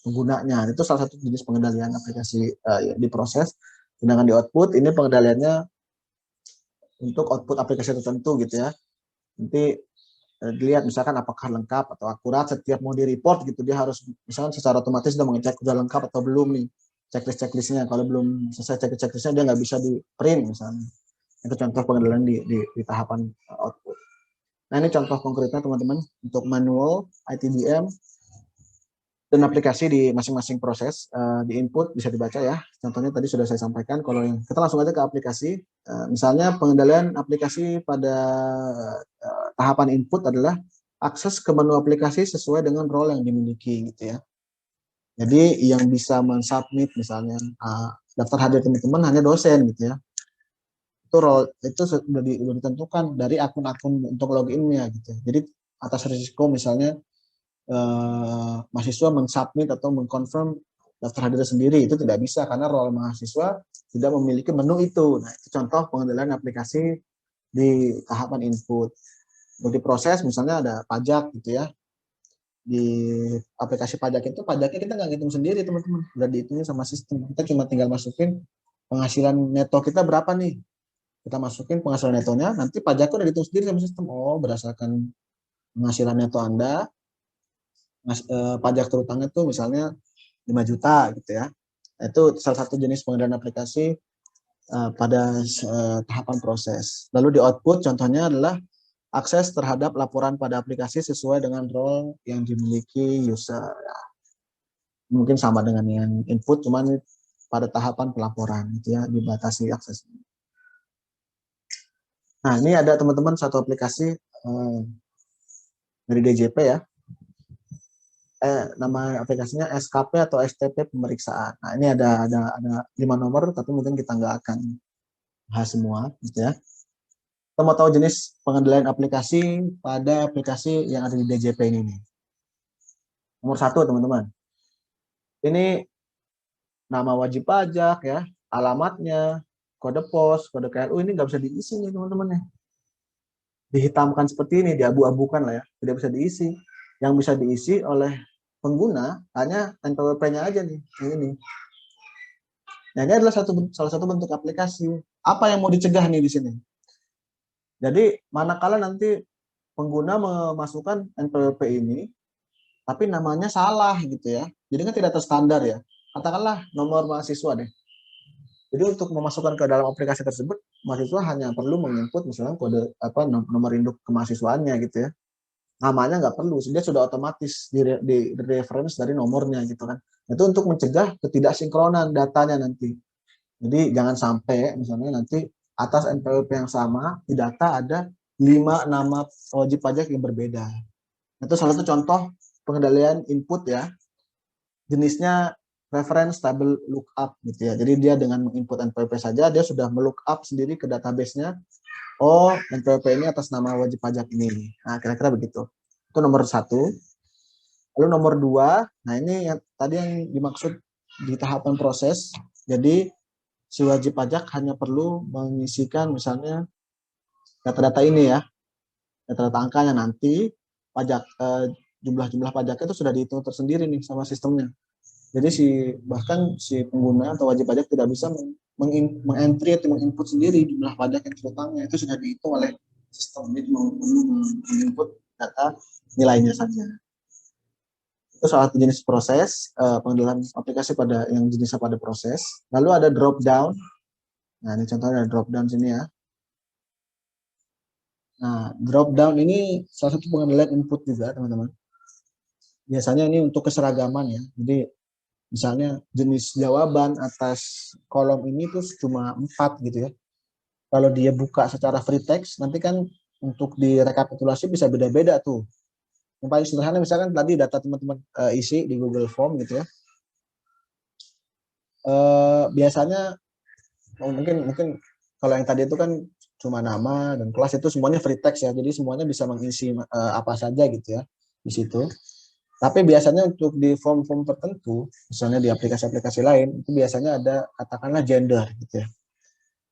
penggunanya. Itu salah satu jenis pengendalian aplikasi diproses. Sedangkan di output ini pengendaliannya untuk output aplikasi tertentu gitu ya. Nanti dilihat misalkan apakah lengkap atau akurat, setiap mau di report gitu dia harus misalkan secara otomatis sudah mengecek sudah lengkap atau belum nih checklistnya. Kalau belum selesai checklistnya dia nggak bisa di print misalnya. Itu contoh pengendalian di tahapan output. Nah ini contoh konkretnya teman-teman untuk manual, ITDM, dan aplikasi di masing-masing proses. Di input bisa dibaca ya. Contohnya tadi sudah saya sampaikan. Kalau yang kita langsung aja ke aplikasi. Misalnya pengendalian aplikasi pada tahapan input adalah akses ke menu aplikasi sesuai dengan role yang dimiliki gitu ya. Jadi yang bisa mensubmit misalnya daftar hadir teman-teman hanya dosen gitu ya. Itu role itu sudah ditentukan dari akun-akun untuk loginnya gitu. Jadi atas risiko misalnya mahasiswa mensubmit atau mengkonfirm daftar hadir sendiri itu tidak bisa karena role mahasiswa tidak memiliki menu itu. Nah, itu contoh pengendalian aplikasi di tahapan input. Untuk diproses misalnya ada pajak gitu ya. Di aplikasi pajak itu pajaknya kita nggak ngitung sendiri teman-teman, udah dihitungin sama sistem. Kita cuma tinggal masukin penghasilan neto kita berapa nih. Kita masukin penghasilan netonya, nanti pajaknya udah dihitung sendiri sama sistem. Oh, berdasarkan penghasilan neto Anda, pajak terutangnya tuh misalnya 5 juta gitu ya. Itu salah satu jenis pengendalian aplikasi pada tahapan proses. Lalu di output contohnya adalah akses terhadap laporan pada aplikasi sesuai dengan role yang dimiliki user. Mungkin sama dengan yang input, cuman pada tahapan pelaporan gitu ya, dibatasi akses. Nah, ini ada teman-teman satu aplikasi dari DJP ya. Nama aplikasinya SKP atau STP pemeriksaan. Nah, ini ada 5 nomor, tapi mungkin kita nggak akan bahas semua gitu ya. Kita mau tahu jenis pengendalian aplikasi pada aplikasi yang ada di DJP ini nih. Nomor 1 teman-teman. Ini nama wajib pajak ya, alamatnya, kode pos, kode KLU ini nggak bisa diisi nih teman-teman ya. Dihitamkan seperti ini, diabu-abukan lah ya, tidak bisa diisi. Yang bisa diisi oleh pengguna hanya NPWP-nya aja nih, ini. Nah, ini adalah salah satu bentuk aplikasi. Apa yang mau dicegah nih di sini? Jadi, manakala nanti pengguna memasukkan NPWP ini, tapi namanya salah gitu ya. Jadi kan tidak terstandar ya. Katakanlah nomor mahasiswa deh. Jadi untuk memasukkan ke dalam aplikasi tersebut, mahasiswa hanya perlu menginput misalnya kode nomor induk kemahasiswaannya gitu ya. Namanya nggak perlu, dia sudah otomatis di reference dari nomornya gitu kan. Itu untuk mencegah ketidaksinkronan datanya nanti. Jadi jangan sampai misalnya nanti atas NPWP yang sama di data ada 5 nama wajib pajak yang berbeda. Itu salah satu contoh pengendalian input ya. Jenisnya reference table lookup gitu ya. Jadi dia dengan menginput NPWP saja dia sudah melookup sendiri ke database-nya. Oh, NPWP ini atas nama wajib pajak ini. Nah, kira-kira begitu. Itu nomor 1. Lalu nomor 2, nah ini yang tadi yang dimaksud di tahapan proses. Jadi si wajib pajak hanya perlu mengisikan misalnya data-data ini ya, data-data angkanya nanti pajak jumlah-jumlah pajak itu sudah dihitung tersendiri nih sama sistemnya. Jadi bahkan si pengguna atau wajib pajak tidak bisa mengentry atau menginput sendiri jumlah pajak yang terutangnya, itu sudah dihitung oleh sistem. Jadi perlu menginput data nilainya saja. Itu salah satu jenis proses pengendalian aplikasi pada yang jenisnya pada proses. Lalu ada drop down. Nah, ini contohnya ada drop down sini ya. Nah, drop down ini salah satu pengendalian input juga, teman-teman. Biasanya ini untuk keseragaman ya. Jadi misalnya jenis jawaban atas kolom ini tuh cuma 4 gitu ya. Kalau dia buka secara free text, nanti kan untuk direkapitulasi bisa beda-beda tuh. Yang paling sederhana misalkan tadi data teman-teman isi di Google Form gitu ya. Biasanya mungkin kalau yang tadi itu kan cuma nama dan kelas, itu semuanya free text ya. Jadi semuanya bisa mengisi apa saja gitu ya di situ. Tapi biasanya untuk di form-form tertentu, misalnya di aplikasi-aplikasi lain, itu biasanya ada katakanlah gender gitu ya.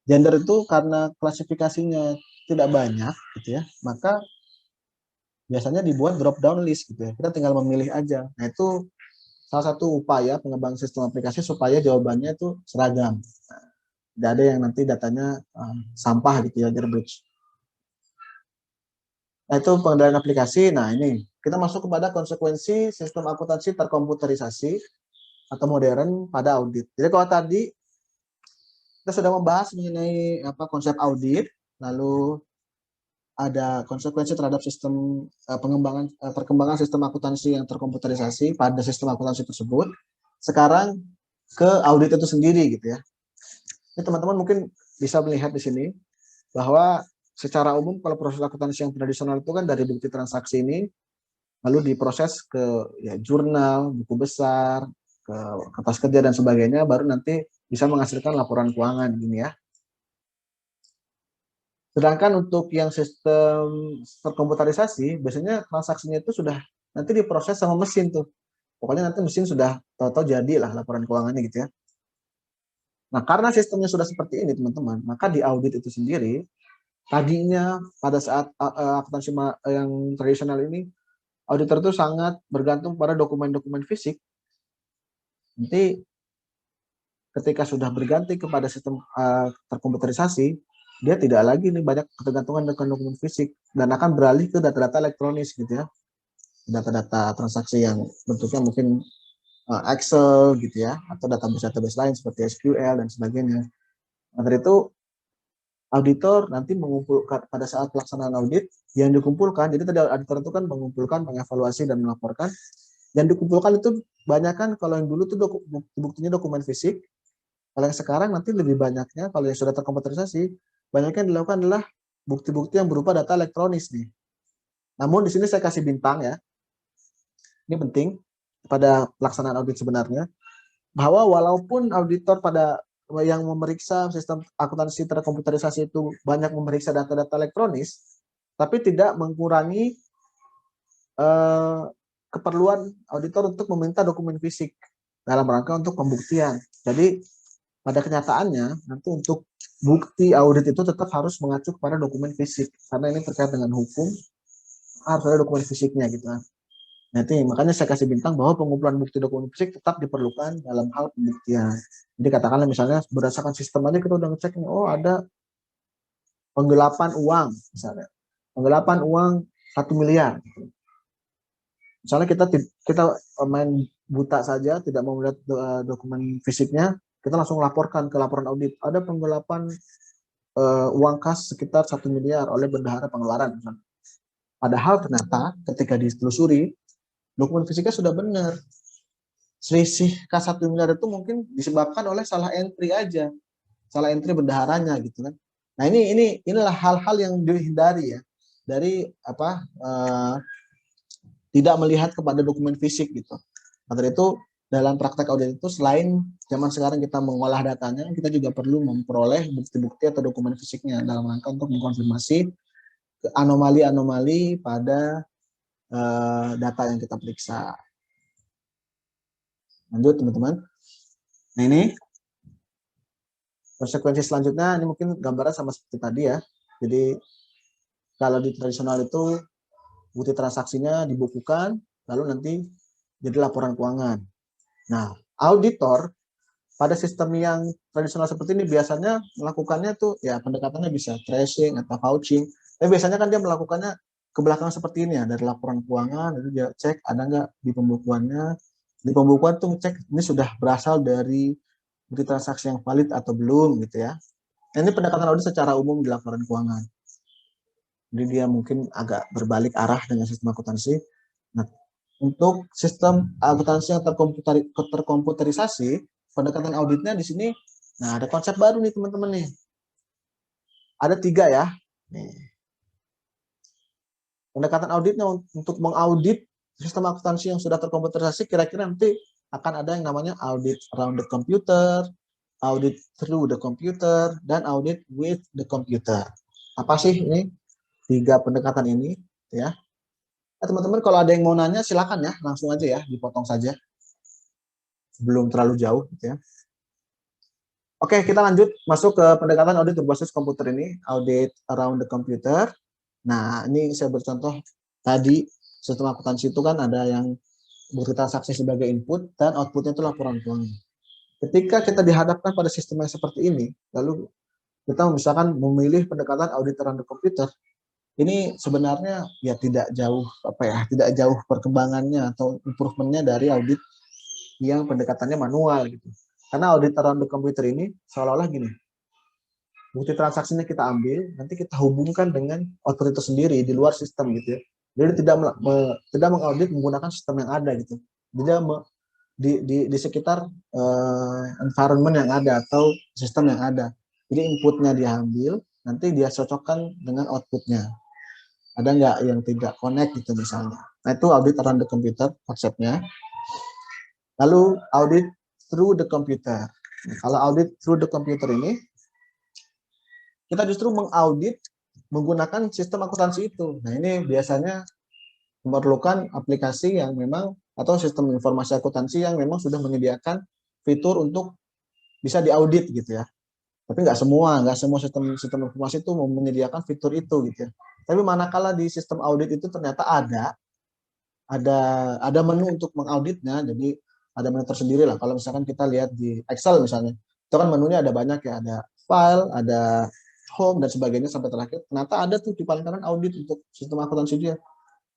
Gender itu karena klasifikasinya tidak banyak gitu ya, maka biasanya dibuat drop down list gitu ya. Kita tinggal memilih aja. Nah, itu salah satu upaya pengembang sistem aplikasi supaya jawabannya itu seragam. Tidak ada yang nanti datanya sampah gitu ya, garbage. Nah, itu pengendalian aplikasi. Nah, ini kita masuk kepada konsekuensi sistem akuntansi terkomputerisasi atau modern pada audit. Jadi kalau tadi kita sudah membahas mengenai konsep audit, lalu ada konsekuensi terhadap sistem perkembangan sistem akuntansi yang terkomputerisasi pada sistem akuntansi tersebut. Sekarang ke audit itu sendiri gitu ya. Ini teman-teman mungkin bisa melihat di sini bahwa secara umum kalau proses akuntansi yang tradisional itu kan dari bukti transaksi ini lalu diproses ke ya, jurnal, buku besar, ke kertas kerja dan sebagainya, baru nanti bisa menghasilkan laporan keuangan gini ya. Sedangkan untuk yang sistem terkomputerisasi, biasanya transaksinya itu sudah nanti diproses sama mesin tuh. Pokoknya nanti mesin sudah tahu-tahu jadi lah laporan keuangannya gitu ya. Nah, karena sistemnya sudah seperti ini teman-teman, maka di audit itu sendiri tadinya pada saat akuntansi yang tradisional ini, auditor itu sangat bergantung pada dokumen-dokumen fisik. Nanti ketika sudah berganti kepada sistem terkomputerisasi, dia tidak lagi nih banyak ketergantungan dengan dokumen fisik dan akan beralih ke data-data elektronis gitu ya. data-data transaksi yang bentuknya mungkin Excel gitu ya, atau database lain seperti SQL dan sebagainya. Nah, dari itu auditor nanti mengumpulkan pada saat pelaksanaan audit yang dikumpulkan. Jadi tadi auditor itu kan mengumpulkan, mengevaluasi dan melaporkan. Yang dikumpulkan itu banyak kan, kalau yang dulu tuh buktinya dokumen fisik. Kalau yang sekarang nanti lebih banyaknya, kalau yang sudah terkomputerisasi, banyaknya yang dilakukan adalah bukti-bukti yang berupa data elektronis nih. Namun di sini saya kasih bintang ya. Ini penting pada pelaksanaan audit sebenarnya, bahwa walaupun auditor pada yang memeriksa sistem akuntansi terkomputerisasi itu banyak memeriksa data-data elektronis, tapi tidak mengurangi keperluan auditor untuk meminta dokumen fisik dalam rangka untuk pembuktian. Jadi pada kenyataannya nanti untuk bukti audit itu tetap harus mengacu kepada dokumen fisik, karena ini terkait dengan hukum, harus ada dokumen fisiknya gitu kan. Nanti makanya saya kasih bintang bahwa pengumpulan bukti dokumen fisik tetap diperlukan dalam hal pembuktian. Jadi katakanlah misalnya berdasarkan sistem aja kita udah ngecek nih, oh ada penggelapan uang misalnya, penggelapan uang 1 miliar. Misalnya kita main buta saja, tidak mau melihat dokumen fisiknya, kita langsung laporkan ke laporan audit, ada penggelapan uang kas sekitar 1 miliar oleh bendahara pengeluaran. Padahal ternyata ketika ditelusuri, dokumen fisiknya sudah benar. Selisih kas 1 miliar itu mungkin disebabkan oleh salah entry aja, salah entry bendaharanya gitu kan. Nah inilah hal-hal yang dihindari ya dari tidak melihat kepada dokumen fisik gitu. Karena itu dalam praktek audit itu selain zaman sekarang kita mengolah datanya, kita juga perlu memperoleh bukti-bukti atau dokumen fisiknya dalam rangka untuk mengkonfirmasi anomali-anomali pada data yang kita periksa. Lanjut teman-teman. Nah ini konsekuensi selanjutnya, ini mungkin gambaran sama seperti tadi ya. Jadi kalau di tradisional itu bukti transaksinya dibukukan, lalu nanti jadi laporan keuangan. Nah, auditor pada sistem yang tradisional seperti ini biasanya melakukannya tuh ya pendekatannya bisa tracing atau vouching. Tapi biasanya kan dia melakukannya ke belakang seperti ini ya, dari laporan keuangan, lalu dia cek ada nggak di pembukuannya. Di pembukuan tuh cek ini sudah berasal dari bukti transaksi yang valid atau belum gitu ya. Nah, ini pendekatan audit secara umum di laporan keuangan. Jadi dia mungkin agak berbalik arah dengan sistem akuntansi. Nah, untuk sistem akuntansi yang terkomputerisasi, pendekatan auditnya di sini, nah ada konsep baru nih teman-teman nih. Ada 3 ya. Nih. Pendekatan auditnya untuk mengaudit sistem akuntansi yang sudah terkomputerisasi, kira-kira nanti akan ada yang namanya audit around the computer, audit through the computer, dan audit with the computer. Apa sih ini 3 pendekatan ini ya? Nah, teman-teman kalau ada yang mau nanya silakan ya, langsung aja ya, dipotong saja. Belum terlalu jauh gitu ya. Oke, kita lanjut masuk ke pendekatan audit berbasis komputer ini, audit around the computer. Nah, ini saya bercontoh tadi sistem akuntansi itu kan ada yang bukti transaksi sebagai input dan outputnya itu laporan keuangan. Ketika kita dihadapkan pada sistem yang seperti ini, lalu kita misalkan memilih pendekatan audit around the computer, ini sebenarnya ya tidak jauh perkembangannya atau improvementnya dari audit yang pendekatannya manual gitu. Karena audit around the computer ini seolah-olah gini, bukti transaksinya kita ambil, nanti kita hubungkan dengan output itu sendiri di luar sistem gitu ya. Jadi tidak mengaudit menggunakan sistem yang ada gitu. Tidak di sekitar environment yang ada atau sistem yang ada. Jadi inputnya diambil, nanti dia cocokkan dengan outputnya. Ada nggak yang tidak connect gitu misalnya. Nah itu audit around the computer konsepnya. Lalu audit through the computer. Nah, kalau audit through the computer ini, kita justru mengaudit menggunakan sistem akuntansi itu. Nah ini biasanya memerlukan aplikasi yang memang atau sistem informasi akuntansi yang memang sudah menyediakan fitur untuk bisa diaudit gitu ya. Tapi nggak semua sistem informasi itu menyediakan fitur itu gitu ya. Tapi manakala di sistem audit itu ternyata ada menu untuk mengauditnya, jadi ada menu tersendiri lah. Kalau misalkan kita lihat di Excel misalnya, itu kan menunya ada banyak ya, ada file, ada home dan sebagainya sampai terakhir. Ternyata ada tuh di paling kanan audit untuk sistem akuntansi dia.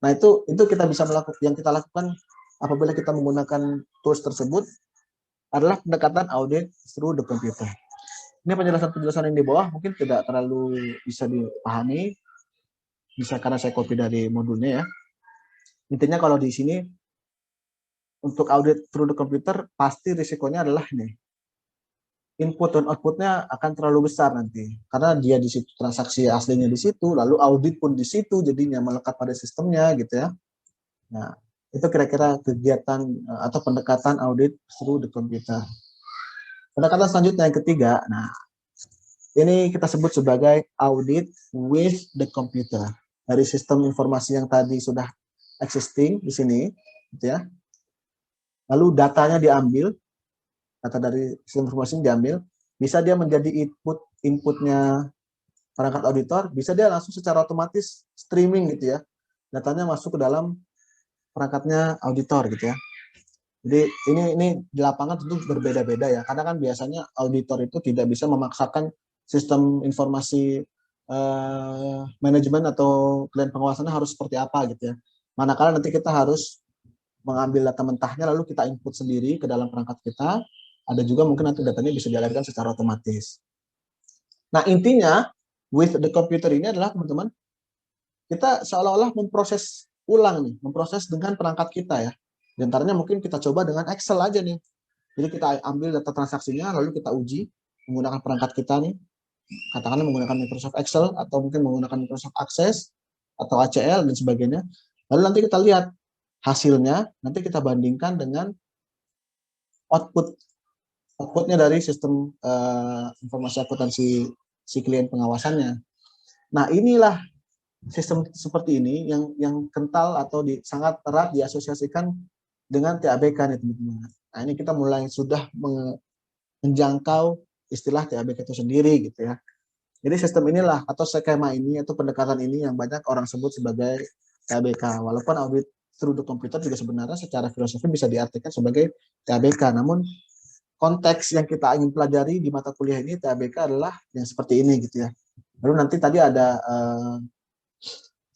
Nah, itu kita bisa melakukan, yang kita lakukan apabila kita menggunakan tools tersebut adalah pendekatan audit through the computer. Ini penjelasan-penjelasan yang di bawah mungkin tidak terlalu bisa dipahami, bisa karena saya copy dari modulnya ya. Intinya kalau di sini untuk audit through the computer pasti risikonya adalah ini, input dan outputnya akan terlalu besar nanti karena dia di situ transaksi aslinya di situ, lalu audit pun di situ, jadinya melekat pada sistemnya gitu ya. Nah, itu kira-kira kegiatan atau pendekatan audit through the computer. Pendekatan selanjutnya yang ketiga, nah ini kita sebut sebagai audit with the computer. Dari sistem informasi yang tadi sudah existing di sini, gitu ya. Lalu datanya diambil, data dari sistem informasi diambil, bisa dia menjadi inputnya perangkat auditor, bisa dia langsung secara otomatis streaming gitu ya. Datanya masuk ke dalam perangkatnya auditor gitu ya. Jadi ini di lapangan tentu berbeda-beda ya, karena kan biasanya auditor itu tidak bisa memaksakan sistem informasi manajemen atau klien pengawasannya harus seperti apa gitu ya. Manakala nanti kita harus mengambil data mentahnya lalu kita input sendiri ke dalam perangkat kita, ada juga mungkin nanti datanya bisa dialirkan secara otomatis. Nah, intinya with the computer ini adalah teman-teman, kita seolah-olah memproses ulang nih, memproses dengan perangkat kita ya. Di antaranya mungkin kita coba dengan Excel aja nih. Jadi kita ambil data transaksinya lalu kita uji menggunakan perangkat kita nih. Katakanlah menggunakan Microsoft Excel atau mungkin menggunakan Microsoft Access atau ACL dan sebagainya. Lalu nanti kita lihat hasilnya, nanti kita bandingkan dengan outputnya dari sistem informasi akuntansi si klien pengawasannya. Nah, inilah sistem seperti ini yang kental atau sangat erat diasosiasikan dengan TABK nih teman-teman. Nah, ini kita mulai sudah menjangkau istilah TABK itu sendiri gitu ya. Jadi sistem inilah atau skema ini atau pendekatan ini yang banyak orang sebut sebagai TABK. Walaupun audit through the computer juga sebenarnya secara filosofi bisa diartikan sebagai TABK. Namun konteks yang kita ingin pelajari di mata kuliah ini TABK adalah yang seperti ini gitu ya. Lalu nanti tadi ada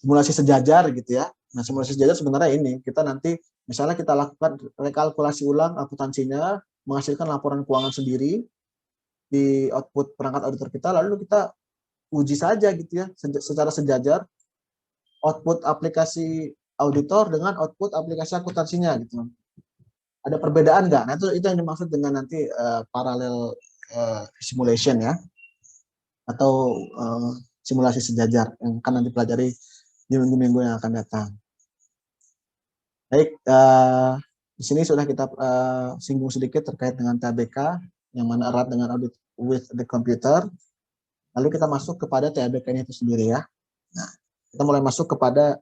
simulasi sejajar gitu ya. Nah, simulasi sejajar sebenarnya ini, kita nanti misalnya kita lakukan rekalkulasi ulang akuntansinya, menghasilkan laporan keuangan sendiri di output perangkat auditor kita, lalu kita uji saja gitu ya, secara sejajar output aplikasi auditor dengan output aplikasi akuntansinya gitu. Ada perbedaan nggak? Nah, itu yang dimaksud dengan nanti parallel simulation ya, atau simulasi sejajar yang akan nanti pelajari di minggu-minggu yang akan datang. Baik, di sini sudah kita singgung sedikit terkait dengan TABK yang mana erat dengan audit with the computer. Lalu kita masuk kepada TABK-nya itu sendiri ya. Nah, kita mulai masuk kepada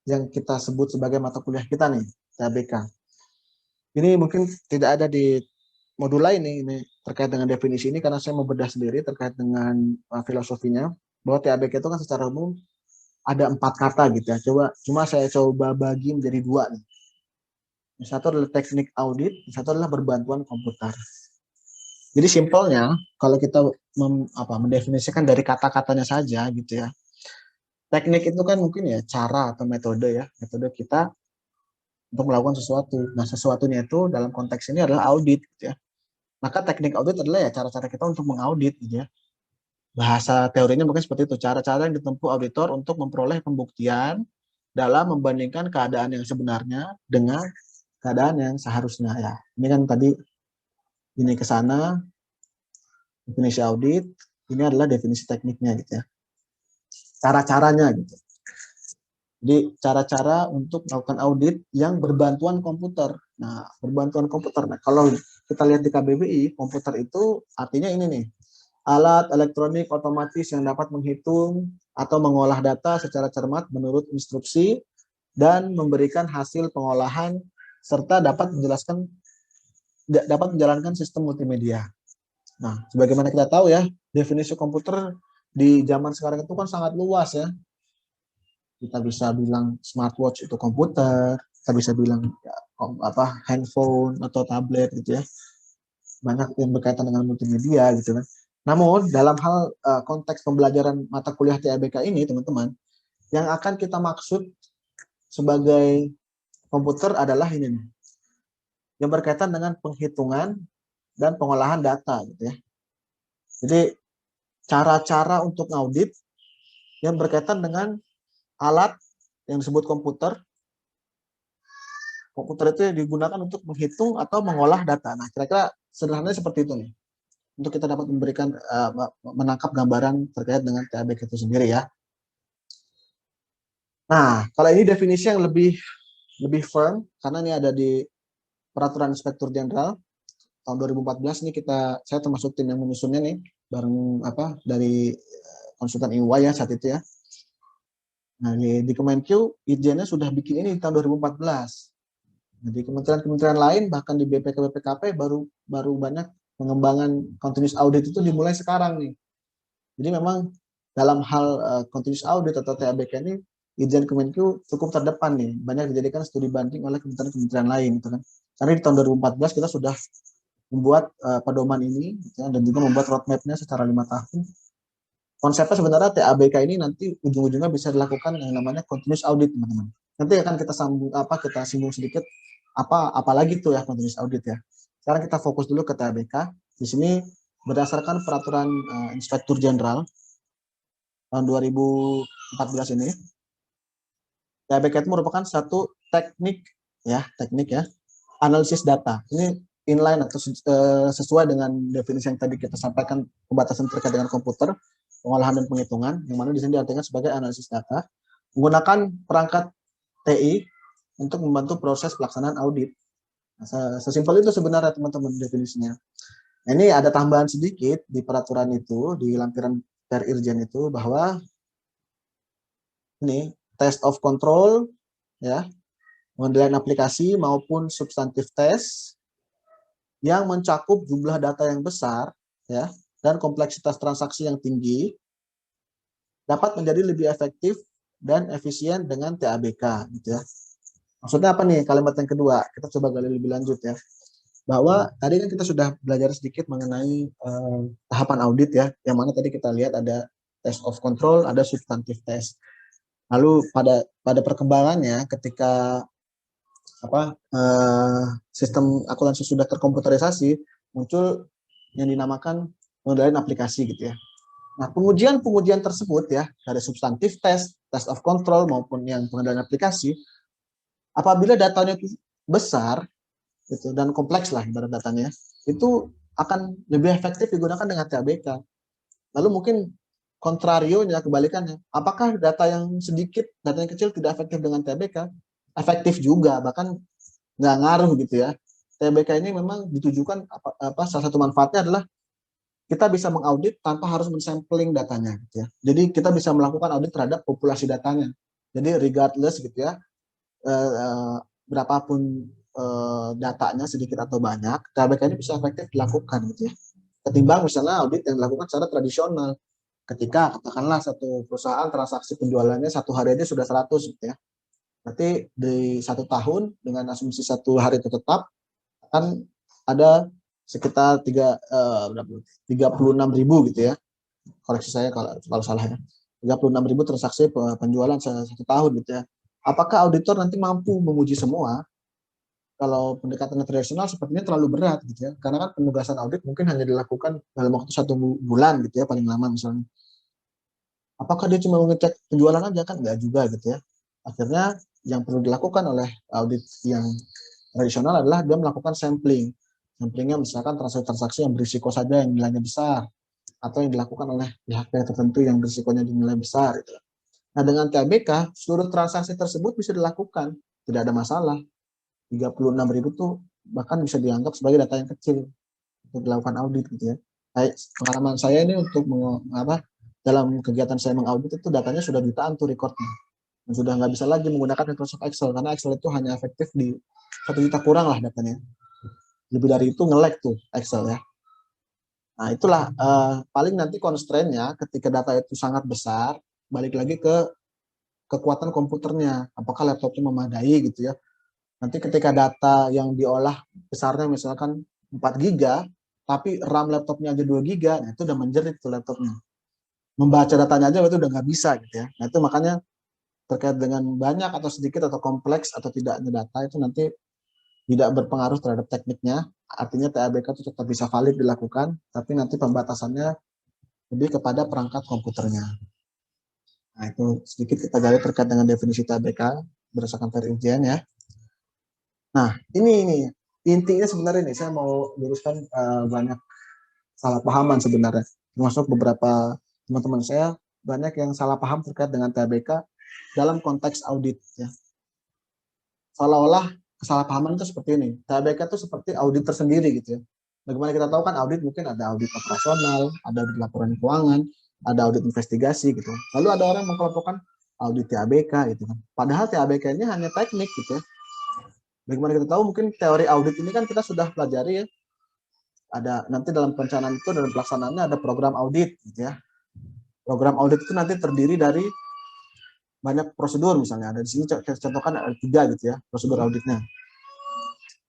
yang kita sebut sebagai mata kuliah kita nih, TABK. Ini mungkin tidak ada di modul lain nih, ini terkait dengan definisi ini karena saya mau bedah sendiri terkait dengan filosofinya, bahwa TABK itu kan secara umum ada 4 kata gitu ya. Cuma saya coba bagi menjadi 2 nih. Yang satu adalah teknik audit, yang satu adalah berbantuan komputer. Jadi simpelnya kalau kita mendefinisikan dari kata-katanya saja gitu ya. Teknik itu kan mungkin ya cara atau metode ya, metode kita untuk melakukan sesuatu. Nah, sesuatunya itu dalam konteks ini adalah audit gitu ya. Maka teknik audit adalah ya cara-cara kita untuk mengaudit gitu ya. Bahasa teorinya mungkin seperti itu, cara-cara yang ditempuh auditor untuk memperoleh pembuktian dalam membandingkan keadaan yang sebenarnya dengan keadaan yang seharusnya ya. Ini kan tadi ini ke sana definisi audit, ini adalah definisi tekniknya gitu ya. Cara-caranya gitu. Jadi cara-cara untuk melakukan audit yang berbantuan komputer. Nah, berbantuan komputer. Nah, kalau kita lihat di KBBI, komputer itu artinya ini nih, alat elektronik otomatis yang dapat menghitung atau mengolah data secara cermat menurut instruksi dan memberikan hasil pengolahan serta dapat menjalankan sistem multimedia. Nah, sebagaimana kita tahu ya, definisi komputer di zaman sekarang itu kan sangat luas ya. Kita bisa bilang smartwatch itu komputer, kita bisa bilang ya, handphone atau tablet gitu ya. Banyak yang berkaitan dengan multimedia gitu kan. Namun dalam hal konteks pembelajaran mata kuliah TABK ini teman-teman, yang akan kita maksud sebagai komputer adalah ini nih, yang berkaitan dengan penghitungan dan pengolahan data gitu ya. Jadi cara-cara untuk audit yang berkaitan dengan alat yang disebut komputer. Komputer itu digunakan untuk menghitung atau mengolah data. Nah, kira-kira sederhananya seperti itu nih. Untuk kita dapat memberikan menangkap gambaran terkait dengan TABK itu sendiri ya. Nah, kalau ini definisi yang lebih firm karena ini ada di Peraturan Inspektur Jenderal tahun 2014 nih saya termasuk tim yang menyusunnya nih bareng dari konsultan EY ya saat itu ya. Nah, di Kemenkyu Itjennya sudah bikin ini di tahun 2014. Nah, di kementerian-kementerian lain bahkan di BPK-BPKP baru banyak pengembangan continuous audit itu dimulai sekarang nih. Jadi memang dalam hal continuous audit atau TABK ini Itjen Kemenkyu cukup terdepan nih, banyak dijadikan studi banding oleh kementerian-kementerian lain gitu kan. Karena di tahun 2014 kita sudah membuat pedoman ini gitu ya, dan juga membuat roadmap-nya secara 5 tahun. Konsepnya sebenarnya TABK ini nanti ujung-ujungnya bisa dilakukan yang namanya continuous audit, teman-teman. Nanti akan kita singgung sedikit apalagi tuh ya continuous audit ya. Sekarang kita fokus dulu ke TABK. Di sini berdasarkan peraturan Inspektur Jenderal tahun 2014 ini, TABK itu merupakan satu teknik ya analisis data. Ini inline atau sesuai dengan definisi yang tadi kita sampaikan, pembatasan terkait dengan komputer, pengolahan dan penghitungan, yang mana di sini diartikan sebagai analisis data, menggunakan perangkat TI untuk membantu proses pelaksanaan audit. Nah, sesimpel itu sebenarnya teman-teman definisinya. Nah, ini ada tambahan sedikit di peraturan itu, di lampiran per Irjen itu, bahwa ini test of control, ya, pengendalian aplikasi maupun substantif test yang mencakup jumlah data yang besar, ya, dan kompleksitas transaksi yang tinggi, dapat menjadi lebih efektif dan efisien dengan TABK, gitu ya. Maksudnya apa nih kalimat yang kedua? Kita coba gali lebih lanjut ya. Bahwa tadi kan kita sudah belajar sedikit mengenai tahapan audit ya, yang mana tadi kita lihat ada test of control, ada substantif test. Lalu pada perkembangannya ketika sistem akuntansi sudah terkomputerisasi, muncul yang dinamakan pengendalian aplikasi gitu ya. Nah, pengujian tersebut ya, dari substantif test of control maupun yang pengendalian aplikasi, apabila datanya itu besar gitu, dan kompleks lah ibarat datanya, itu akan lebih efektif digunakan dengan TABK. Lalu mungkin kontrarionya, kebalikannya, apakah data yang sedikit, data yang kecil tidak efektif dengan TABK? Efektif juga, bahkan nggak ngaruh gitu ya. TABK ini memang ditujukan salah satu manfaatnya adalah kita bisa mengaudit tanpa harus mensampling datanya gitu ya. Jadi kita bisa melakukan audit terhadap populasi datanya. Jadi regardless gitu ya, berapapun datanya sedikit atau banyak, TABK ini bisa efektif dilakukan gitu ya. Ketimbang misalnya audit yang dilakukan secara tradisional. Ketika katakanlah satu perusahaan transaksi penjualannya satu hari aja sudah 100 gitu ya. Berarti di 1 tahun dengan asumsi 1 hari itu tetap akan ada sekitar 36.000 gitu ya. Koreksi saya kalau salah ya. 36.000 transaksi penjualan 1 tahun gitu ya. Apakah auditor nanti mampu menguji semua? Kalau pendekatan tradisional sepertinya terlalu berat gitu ya. Karena kan penugasan audit mungkin hanya dilakukan dalam waktu 1 bulan gitu ya paling lama misalnya. Apakah dia cuma mengecek penjualan aja? Kan enggak juga gitu ya. Akhirnya yang perlu dilakukan oleh audit yang tradisional adalah dia melakukan sampling. Samplingnya misalkan transaksi-transaksi yang berisiko saja yang nilainya besar, atau yang dilakukan oleh pihak-pihak tertentu yang berisikonya dinilai besar. Gitu. Nah, dengan TABK, seluruh transaksi tersebut bisa dilakukan, tidak ada masalah. 36.000 tuh bahkan bisa dianggap sebagai data yang kecil untuk dilakukan audit gitu ya. Pengalaman saya ini untuk dalam kegiatan saya mengaudit itu datanya sudah jutaan tuh recordnya. Dan sudah nggak bisa lagi menggunakan Microsoft Excel karena Excel itu hanya efektif di 1 juta kurang lah datanya. Lebih dari itu nge-lag tuh Excel ya. Nah itulah paling nanti constraint-nya ketika data itu sangat besar, balik lagi ke kekuatan komputernya, apakah laptopnya memadai gitu ya. Nanti ketika data yang diolah besarnya misalkan 4 giga, tapi RAM laptopnya aja 2 giga, nah itu udah menjerit tuh laptopnya. Membaca datanya aja itu udah nggak bisa gitu ya. Nah itu makanya terkait dengan banyak atau sedikit atau kompleks atau tidaknya data itu nanti tidak berpengaruh terhadap tekniknya. Artinya TABK itu tetap bisa valid dilakukan, tapi nanti pembatasannya lebih kepada perangkat komputernya. Nah, itu sedikit kita gali terkait dengan definisi TABK berdasarkan teori ujian ya. Nah, ini intinya sebenarnya ini saya mau luruskan banyak salah pahaman sebenarnya. Termasuk beberapa teman-teman saya banyak yang salah paham terkait dengan TABK dalam konteks audit ya. Seolah-olah kesalahpahaman itu seperti ini. TABK itu seperti audit tersendiri gitu ya. Bagaimana kita tahu kan audit mungkin ada audit operasional, ada audit laporan keuangan, ada audit investigasi gitu. Lalu ada orang mengkelompokkan audit TABK gitu kan. Padahal TABK ini hanya teknik gitu ya. Bagaimana kita tahu mungkin teori audit ini kan kita sudah pelajari ya. Ada nanti dalam perencanaan itu dan pelaksanaannya ada program audit gitu ya. Program audit itu nanti terdiri dari banyak prosedur misalnya. Ada di sini contohkan ada 3 gitu ya, prosedur auditnya.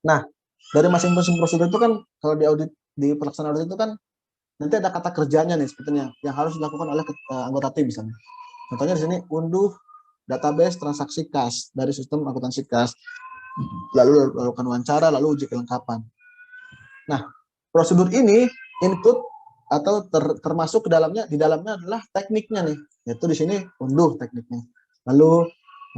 Nah, dari masing-masing prosedur itu kan kalau di audit di pelaksanaan audit itu kan nanti ada kata kerjanya nih sebetulnya yang harus dilakukan oleh anggota tim misalnya. Contohnya di sini unduh database transaksi kas dari sistem akuntansi kas, lalu lakukan wawancara, lalu uji kelengkapan. Nah, prosedur ini input atau termasuk ke dalamnya, di dalamnya adalah tekniknya nih, yaitu di sini unduh tekniknya, lalu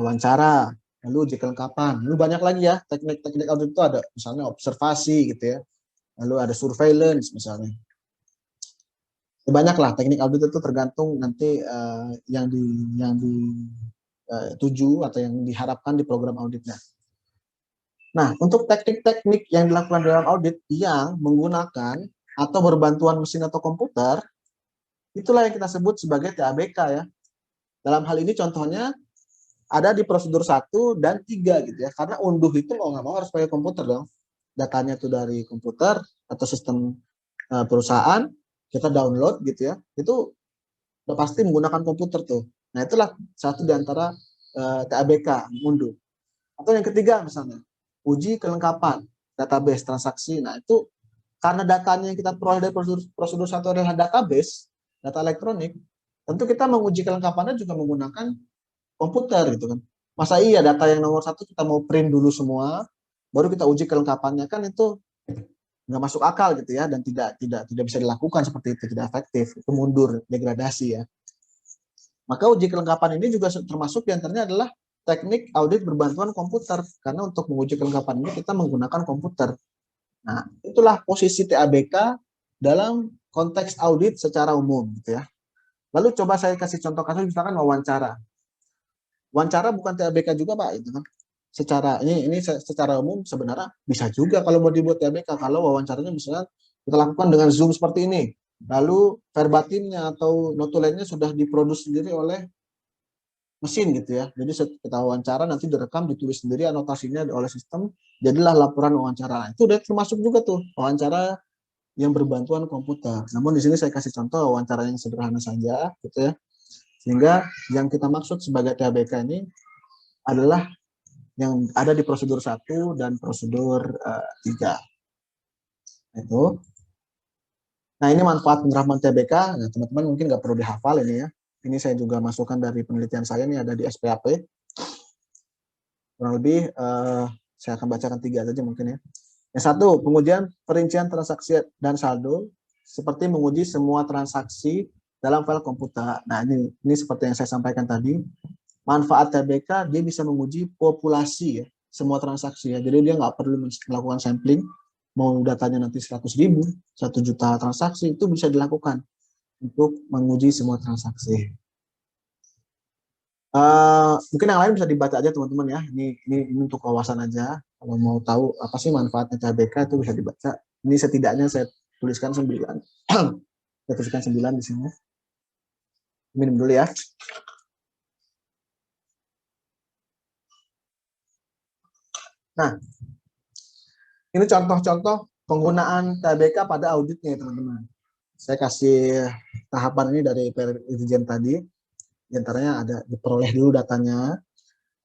wawancara, lalu uji kelengkapan, lalu banyak lagi ya teknik-teknik audit itu ada, misalnya observasi gitu ya, lalu ada surveillance misalnya. Banyaklah teknik audit itu tergantung nanti yang dituju atau yang diharapkan di program auditnya. Nah, untuk teknik-teknik yang dilakukan dalam audit yang menggunakan atau berbantuan mesin atau komputer, itulah yang kita sebut sebagai TABK ya. Dalam hal ini contohnya ada di prosedur 1 dan 3 gitu ya. Karena unduh itu mau nggak mau harus pakai komputer dong. Datanya itu dari komputer atau sistem perusahaan, kita download gitu ya. Itu udah pasti menggunakan komputer tuh. Nah, itulah satu di antara TABK, unduh. Atau yang ketiga misalnya, uji kelengkapan database transaksi. Nah, itu karena datanya yang kita peroleh dari prosedur 1 adalah database, data elektronik, tentu kita menguji kelengkapannya juga menggunakan komputer gitu kan. Masa iya data yang nomor 1 kita mau print dulu semua, baru kita uji kelengkapannya, kan itu nggak masuk akal gitu ya, dan tidak bisa dilakukan seperti itu, tidak efektif, itu mundur, degradasi ya. Maka uji kelengkapan ini juga termasuk diantaranya adalah teknik audit berbantuan komputer, karena untuk menguji kelengkapan ini kita menggunakan komputer. Nah, itulah posisi TABK dalam konteks audit secara umum gitu ya. Lalu coba saya kasih contoh kasus misalkan wawancara. Wawancara bukan TABK juga Pak itu kan. Secara umum sebenarnya bisa juga kalau mau dibuat TABK, kalau wawancaranya misalnya kita lakukan dengan Zoom seperti ini. Lalu verbatimnya atau notulennya sudah diproduksi sendiri oleh mesin gitu ya. Jadi kita wawancara nanti direkam, ditulis sendiri anotasinya oleh sistem, jadilah laporan wawancara. Itu udah termasuk juga tuh wawancara yang berbantuan komputer. Namun di sini saya kasih contoh wawancara yang sederhana saja gitu ya. Sehingga yang kita maksud sebagai TABK ini adalah yang ada di prosedur 1 dan prosedur 3. Itu. Nah, ini manfaat penerapan TABK. Nah, teman-teman mungkin nggak perlu dihafal ini ya. Ini saya juga masukkan dari penelitian saya, ini ada di SPAP. Kurang lebih saya akan bacakan 3 saja mungkin ya. Yang 1, pengujian perincian transaksi dan saldo seperti menguji semua transaksi dalam file komputer. Nah, ini seperti yang saya sampaikan tadi. Manfaat TABK, dia bisa menguji populasi ya, semua transaksi ya. Jadi dia nggak perlu melakukan sampling, mau datanya nanti 100.000, 1 juta transaksi, itu bisa dilakukan untuk menguji semua transaksi. Mungkin yang lain bisa dibaca aja teman-teman ya. Ini untuk wawasan aja. Kalau mau tahu apa sih manfaatnya TABK itu bisa dibaca. Ini setidaknya saya tuliskan 9. Saya tuliskan 9 di sini. Minum dulu ya. Nah, ini contoh-contoh penggunaan TABK pada auditnya teman-teman. Saya kasih tahapan ini dari Irjen tadi. Di antaranya ada diperoleh dulu datanya,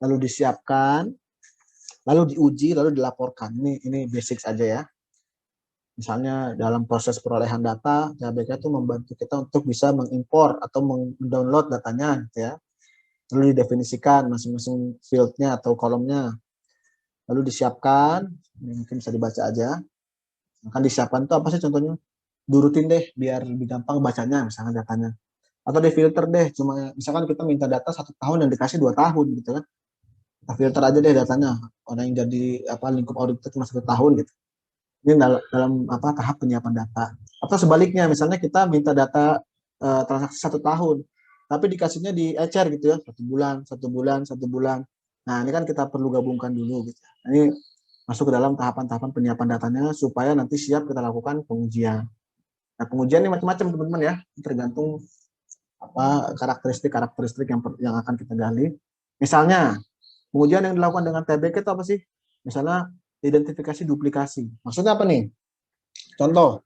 lalu disiapkan, lalu diuji, lalu dilaporkan. Ini basic aja ya. Misalnya dalam proses perolehan data, TABK itu membantu kita untuk bisa mengimpor atau mendownload datanya gitu ya. lalu didefinisikan masing-masing fieldnya atau kolomnya, lalu disiapkan, ini mungkin bisa dibaca aja. Akan disiapkan itu apa sih contohnya? Diurutin deh biar lebih gampang bacanya misalnya datanya. Atau difilter deh, cuma misalkan kita minta data 1 tahun dan dikasih 2 tahun gitu kan. Kita filter aja deh datanya. Orang yang jadi lingkup audit itu cuma 1 tahun gitu. Ini dalam tahap penyiapan data. Atau sebaliknya, misalnya kita minta data transaksi 1 tahun, tapi dikasihnya di ecer gitu ya, 1 bulan, 1 bulan, 1 bulan. Nah ini kan kita perlu gabungkan dulu gitu. Nah, ini masuk ke dalam tahapan-tahapan penyiapan datanya supaya nanti siap kita lakukan pengujian. Nah pengujian ini macam-macam teman-teman ya, tergantung karakteristik yang akan kita gali. Misalnya pengujian yang dilakukan dengan TBK itu apa sih? Misalnya identifikasi duplikasi. Maksudnya apa nih? Contoh,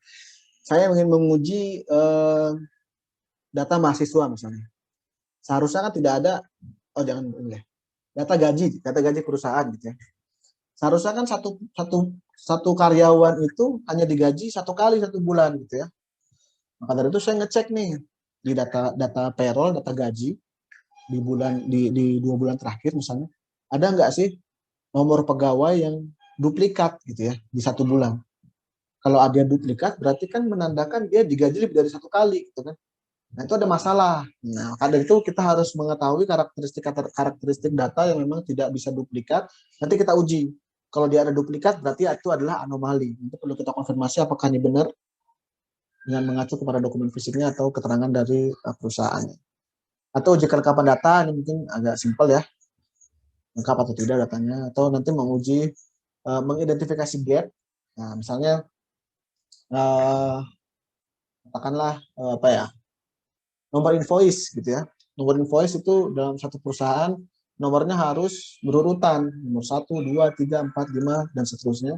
saya ingin menguji data mahasiswa misalnya. Seharusnya kan tidak ada, data gaji perusahaan gitu ya. Seharusnya kan satu karyawan itu hanya digaji 1 kali 1 bulan gitu ya. Maka dari itu saya ngecek nih di data payroll, data gaji di 2 bulan terakhir misalnya, ada nggak sih nomor pegawai yang duplikat gitu ya di 1 bulan. Kalau ada duplikat berarti kan menandakan dia digaji lebih dari 1 kali gitu kan. Nah itu ada masalah. Nah karena itu kita harus mengetahui karakteristik data yang memang tidak bisa duplikat. Nanti kita uji. Kalau dia ada duplikat berarti itu adalah anomali. Itu perlu kita konfirmasi apakah ini benar dengan mengacu kepada dokumen fisiknya atau keterangan dari perusahaannya. Atau uji kelengkapan data, ini mungkin agak simpel ya, lengkap atau tidak datanya. Atau nanti menguji mengidentifikasi gap. Nah misalnya katakanlah nomor invoice gitu ya. Nomor invoice itu dalam satu perusahaan nomornya harus berurutan, nomor 1, 2, 3, 4, 5 dan seterusnya.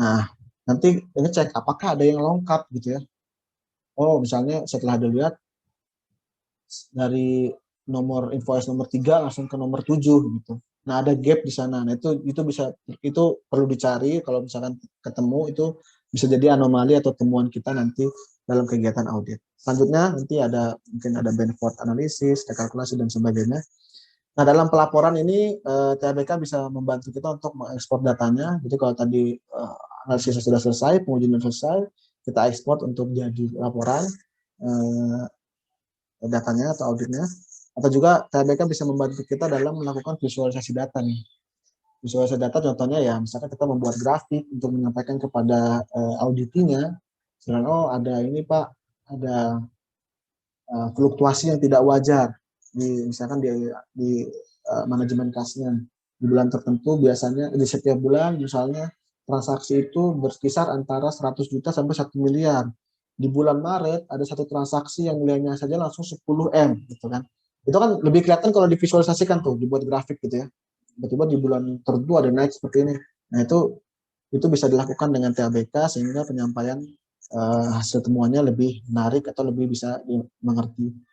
Nah, nanti ini cek apakah ada yang lengkap gitu ya. Oh, misalnya setelah dilihat dari nomor invoice nomor 3 langsung ke nomor 7 gitu. Nah, ada gap di sana. Nah, itu perlu dicari, kalau misalkan ketemu itu bisa jadi anomali atau temuan kita nanti dalam kegiatan audit. Selanjutnya nanti mungkin ada benefit analysis, rekalkulasi dan sebagainya. Nah, dalam pelaporan ini THBK bisa membantu kita untuk mengekspor datanya. Jadi kalau tadi analisis sudah selesai, pengujian sudah selesai, kita ekspor untuk jadi laporan datanya atau auditnya. Atau juga THBK bisa membantu kita dalam melakukan visualisasi data nih. Visualisasi data contohnya ya, misalkan kita membuat grafik untuk menyampaikan kepada auditinya, ada ini Pak, ada fluktuasi yang tidak wajar misalkan di manajemen kasnya di bulan tertentu. Biasanya di setiap bulan misalnya transaksi itu berkisar antara 100 juta sampai 1 miliar. Di bulan Maret ada satu transaksi yang nilainya saja langsung 10 M gitu kan. Itu kan lebih kelihatan kalau divisualisasikan tuh, dibuat grafik gitu ya. Tiba-tiba di bulan tertentu ada naik seperti ini. Nah itu bisa dilakukan dengan THBK sehingga penyampaian hasil temuannya lebih menarik atau lebih bisa dimengerti.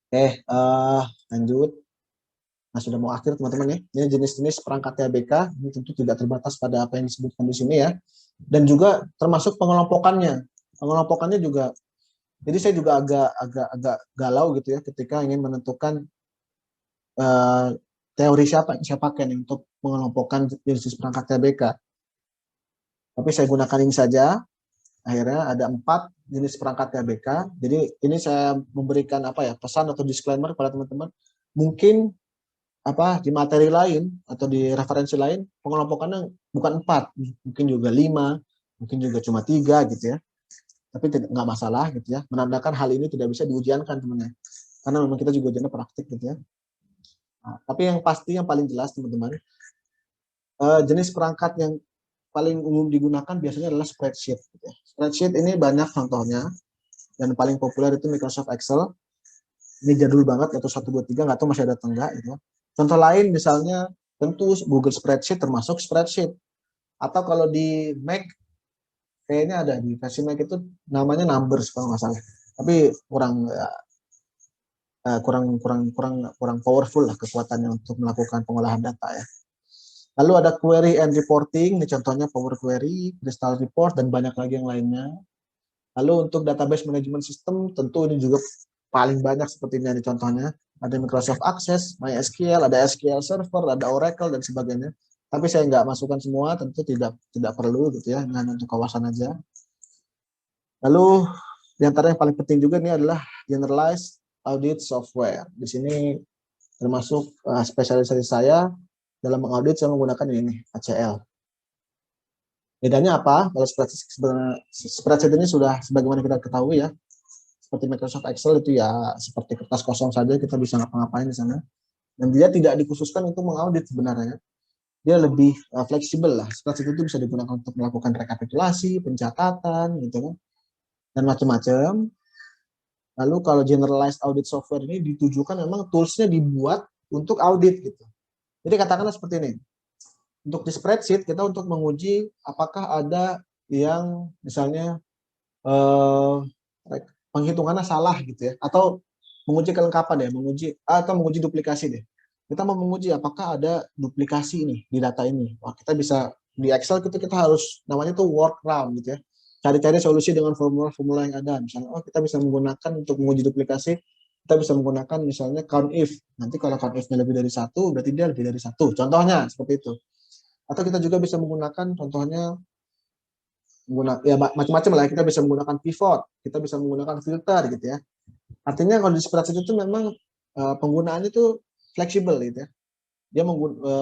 Oke, lanjut. Nah, sudah mau akhir teman-teman ya. Ini jenis-jenis perangkat THBK, ini tentu tidak terbatas pada apa yang disebutkan di sini ya. Dan juga termasuk pengelompokannya. Pengelompokannya juga, jadi saya juga agak galau gitu ya ketika ingin menentukan teori siapa yang saya pakai nih untuk mengelompokkan jenis perangkat THBK. Tapi saya gunakan ini saja. Akhirnya ada 4 jenis perangkat THBK. Jadi ini saya memberikan pesan atau disclaimer kepada teman-teman. Mungkin di materi lain atau di referensi lain pengelompokannya bukan 4, mungkin juga 5, mungkin juga cuma 3 gitu ya. Tapi nggak masalah gitu ya. Menandakan hal ini tidak bisa diujiankan teman-teman. Karena memang kita juga ujiannya praktik gitu ya. Nah, tapi yang pasti yang paling jelas teman-teman, jenis perangkat yang paling umum digunakan biasanya adalah spreadsheet. Gitu ya. Spreadsheet ini banyak contohnya, dan paling populer itu Microsoft Excel. Ini jadul banget, atau 1, 2, 3, nggak tahu masih ada atau enggak. Gitu. Contoh lain misalnya, tentu Google Spreadsheet termasuk spreadsheet. Atau kalau di Mac, kayaknya ada di versi Mac itu namanya Numbers kalau nggak salah. Tapi kurang powerful lah kekuatannya untuk melakukan pengolahan data ya. Lalu ada query and reporting, ini contohnya Power Query, Crystal Report, dan banyak lagi yang lainnya. Lalu untuk database management system, tentu ini juga paling banyak seperti ini contohnya. Ada Microsoft Access, MySQL, ada SQL Server, ada Oracle dan sebagainya. Tapi saya nggak masukkan semua, tentu tidak perlu gitu ya, hanya untuk kawasan aja. Lalu di antara yang paling penting juga ini adalah Generalized Audit Software. Di sini termasuk spesialisasi saya dalam mengaudit, saya menggunakan ini ACL. Bedanya apa? Kalau spreadsheet ini sudah sebagaimana kita ketahui ya, seperti Microsoft Excel itu ya seperti kertas kosong saja, kita bisa ngapa-ngapain di sana. Dan dia tidak dikhususkan untuk mengaudit sebenarnya. Dia lebih fleksibel lah. Spreadsheet itu bisa digunakan untuk melakukan rekapitulasi, pencatatan, gitu kan, dan macam-macam. Lalu kalau generalized audit software ini ditujukan memang toolsnya dibuat untuk audit gitu. Jadi katakanlah seperti ini. Untuk di spreadsheet kita untuk menguji apakah ada yang misalnya penghitungannya salah gitu ya, atau menguji kelengkapan ya, menguji duplikasi deh. Kita mau menguji apakah ada duplikasi ini di data ini. Wah, kita bisa di Excel kita harus namanya tuh workaround gitu ya. Cari-cari solusi dengan formula-formula yang ada. Misalnya, kita bisa menggunakan untuk menguji duplikasi, kita bisa menggunakan misalnya count if. Nanti kalau count if-nya lebih dari satu, berarti dia lebih dari satu. Contohnya seperti itu. Atau kita juga bisa menggunakan contohnya ya macam-macam lah. Kita bisa menggunakan pivot, kita bisa menggunakan filter gitu ya. Artinya kalau di spreadsheet itu memang penggunaannya itu fleksibel gitu ya. Dia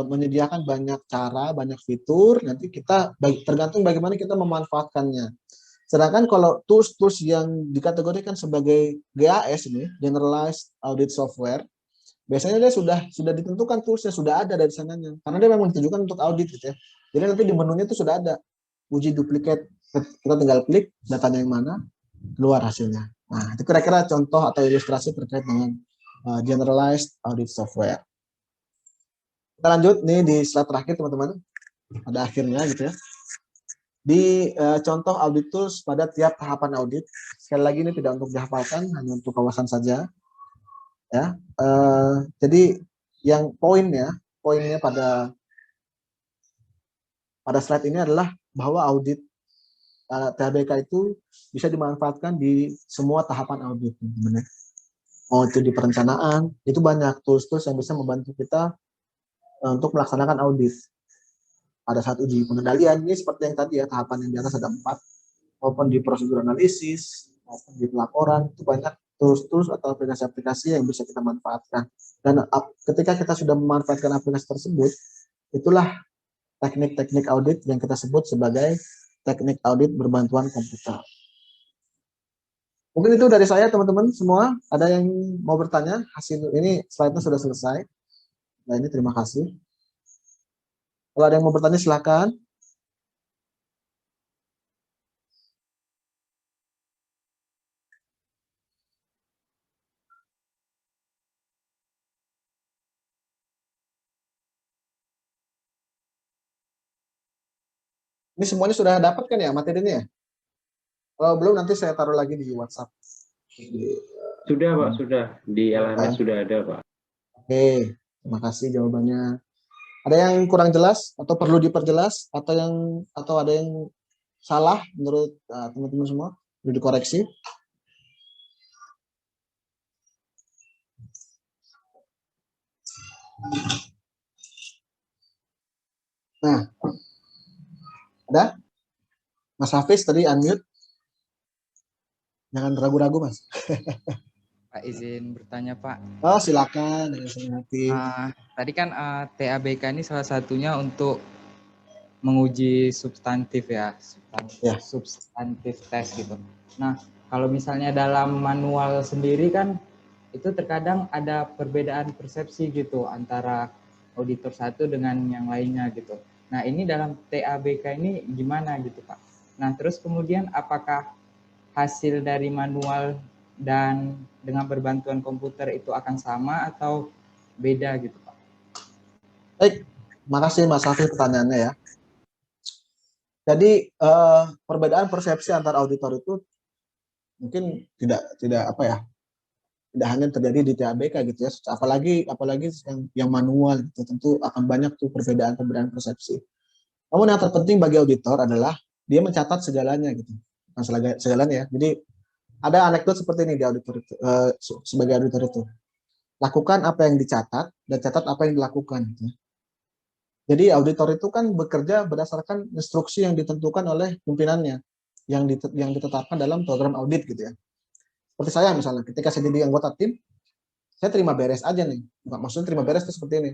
menyediakan banyak cara, banyak fitur. Nanti kita tergantung bagaimana kita memanfaatkannya. Sedangkan kalau tools-tools yang dikategorikan sebagai GAS ini, Generalized Audit Software, biasanya dia sudah ditentukan toolsnya, sudah ada dari sananya. Karena dia memang ditujukan untuk audit gitu ya. Jadi nanti di menunya itu sudah ada uji duplikat, kita tinggal klik datanya yang mana, keluar hasilnya. Nah, itu kira-kira contoh atau ilustrasi terkait dengan Generalized Audit Software. Kita lanjut nih di slide terakhir teman-teman, pada akhirnya gitu ya. Di contoh audit tools pada tiap tahapan audit. Sekali lagi ini tidak untuk dihafalkan, hanya untuk kawasan saja. Ya, jadi yang poinnya pada slide ini adalah bahwa audit THBK itu bisa dimanfaatkan di semua tahapan audit, teman-teman. Mau itu di perencanaan, itu banyak tools-tools yang bisa membantu kita untuk melaksanakan audit. Pada saat uji pengendalian, ini seperti yang tadi ya, tahapan yang di atas ada 4, maupun di prosedur analisis, maupun di pelaporan, itu banyak tools-tools atau aplikasi-aplikasi yang bisa kita manfaatkan. Dan ketika kita sudah memanfaatkan aplikasi tersebut, itulah teknik-teknik audit yang kita sebut sebagai teknik audit berbantuan komputer. Mungkin itu dari saya teman-teman semua. Ada yang mau bertanya? Hasil ini slide-nya sudah selesai. Nah ini terima kasih. Kalau ada yang mau bertanya silakan. Ini semuanya sudah dapat kan ya materinya ya? Kalau belum nanti saya taruh lagi di WhatsApp. Sudah Pak, sudah. Di LMS sudah ada Pak. Oke, terima kasih jawabannya. Ada yang kurang jelas atau perlu diperjelas atau ada yang salah menurut teman-teman semua? Perlu dikoreksi? Nah, ada? Mas Hafiz tadi unmute. Jangan ragu-ragu, Mas. Pak, izin bertanya, Pak. Oh, silakan dengan senang hati. Tadi kan TABK ini salah satunya untuk menguji substantif ya, substantif tes gitu. Nah, kalau misalnya dalam manual sendiri kan itu terkadang ada perbedaan persepsi gitu antara auditor satu dengan yang lainnya gitu. Nah, ini dalam TABK ini gimana gitu, Pak? Nah, terus kemudian apakah hasil dari manual dan dengan berbantuan komputer itu akan sama atau beda gitu, Pak? Baik, makasih Mas Hafiz pertanyaannya ya. Jadi perbedaan persepsi antar auditor itu mungkin tidak apa ya, tidak hanya terjadi di TABK gitu ya. Apalagi yang manual gitu, tentu akan banyak tuh perbedaan persepsi. Namun yang terpenting bagi auditor adalah dia mencatat segalanya gitu, bukan segalanya ya. Jadi Ada anekdot seperti ini di auditor itu, sebagai auditor itu. Lakukan apa yang dicatat dan catat apa yang dilakukan. Gitu. Jadi auditor itu kan bekerja berdasarkan instruksi yang ditentukan oleh pimpinannya, yang ditetapkan dalam program audit gitu ya. Seperti saya misalnya, ketika saya jadi anggota tim, saya terima beres aja nih. Maksudnya terima beres itu seperti ini.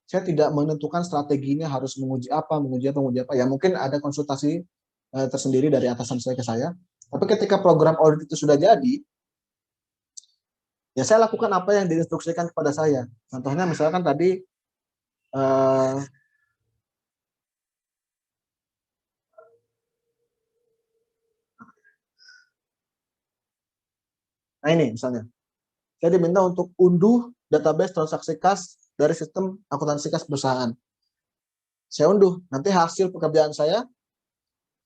Saya tidak menentukan strateginya harus menguji apa. Ya mungkin ada konsultasi tersendiri dari atasan saya ke saya. Tapi ketika program audit itu sudah jadi, ya saya lakukan apa yang diinstruksikan kepada saya. Contohnya misalkan tadi nah ini misalnya, saya diminta untuk unduh database transaksi kas dari sistem akuntansi kas perusahaan. Saya unduh, nanti hasil pekerjaan saya,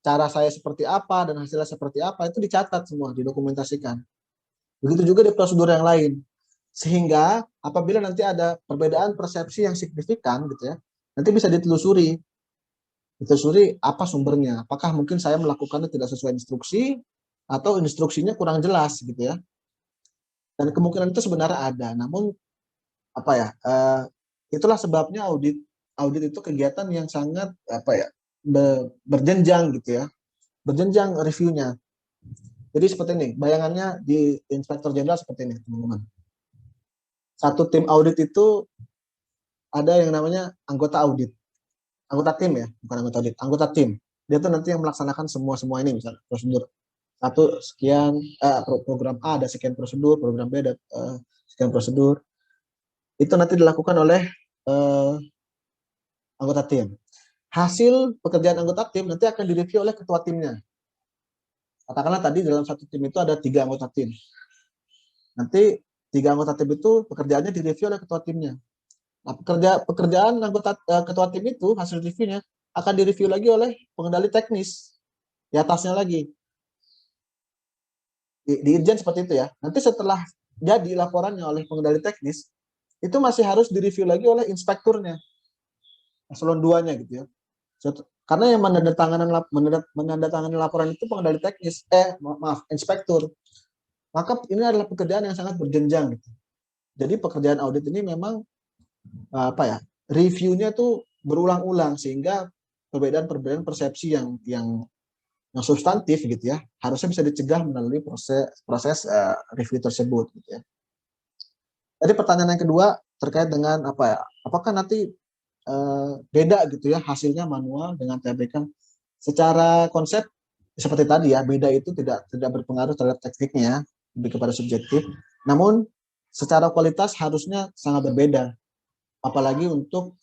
cara saya seperti apa dan hasilnya seperti apa itu dicatat semua, didokumentasikan. Begitu juga di prosedur yang lain. Sehingga apabila nanti ada perbedaan persepsi yang signifikan gitu ya, nanti bisa ditelusuri. Ditelusuri apa sumbernya. Apakah mungkin saya melakukannya tidak sesuai instruksi atau instruksinya kurang jelas gitu ya. Dan kemungkinan itu sebenarnya ada, namun apa ya? Itulah sebabnya audit itu kegiatan yang sangat apa ya? Berjenjang gitu ya. Berjenjang reviewnya. Jadi seperti ini, bayangannya di Inspektur Jenderal seperti ini, teman-teman. Satu tim audit itu ada yang namanya anggota audit. Anggota tim ya, bukan anggota audit, anggota tim. Dia tuh nanti yang melaksanakan semua ini, misalnya prosedur. Satu sekian, program A ada sekian prosedur, program B ada sekian prosedur. Itu nanti dilakukan oleh anggota tim. Hasil pekerjaan anggota tim nanti akan direview oleh ketua timnya. Katakanlah tadi dalam satu tim itu ada 3 anggota tim. Nanti 3 anggota tim itu pekerjaannya direview oleh ketua timnya. Nah, pekerjaan anggota ketua tim itu hasil reviewnya akan direview lagi oleh pengendali teknis di atasnya lagi. Di Irjen seperti itu ya. Nanti setelah jadi laporannya oleh pengendali teknis, itu masih harus direview lagi oleh inspekturnya, eselon 2-nya gitu ya. Karena yang menandatangani laporan itu pengendali teknis, inspektur. Maka ini adalah pekerjaan yang sangat berjenjang gitu. Jadi pekerjaan audit ini memang apa ya? Reviewnya tuh berulang-ulang sehingga perbedaan persepsi yang substantif gitu ya, harusnya bisa dicegah melalui proses review tersebut gitu ya. Jadi pertanyaan yang kedua terkait dengan apa ya? Apakah nanti beda gitu ya hasilnya manual dengan TABK? Secara konsep seperti tadi ya, beda itu tidak berpengaruh terhadap tekniknya, lebih kepada subjektif. Namun secara kualitas harusnya sangat berbeda. Apalagi untuk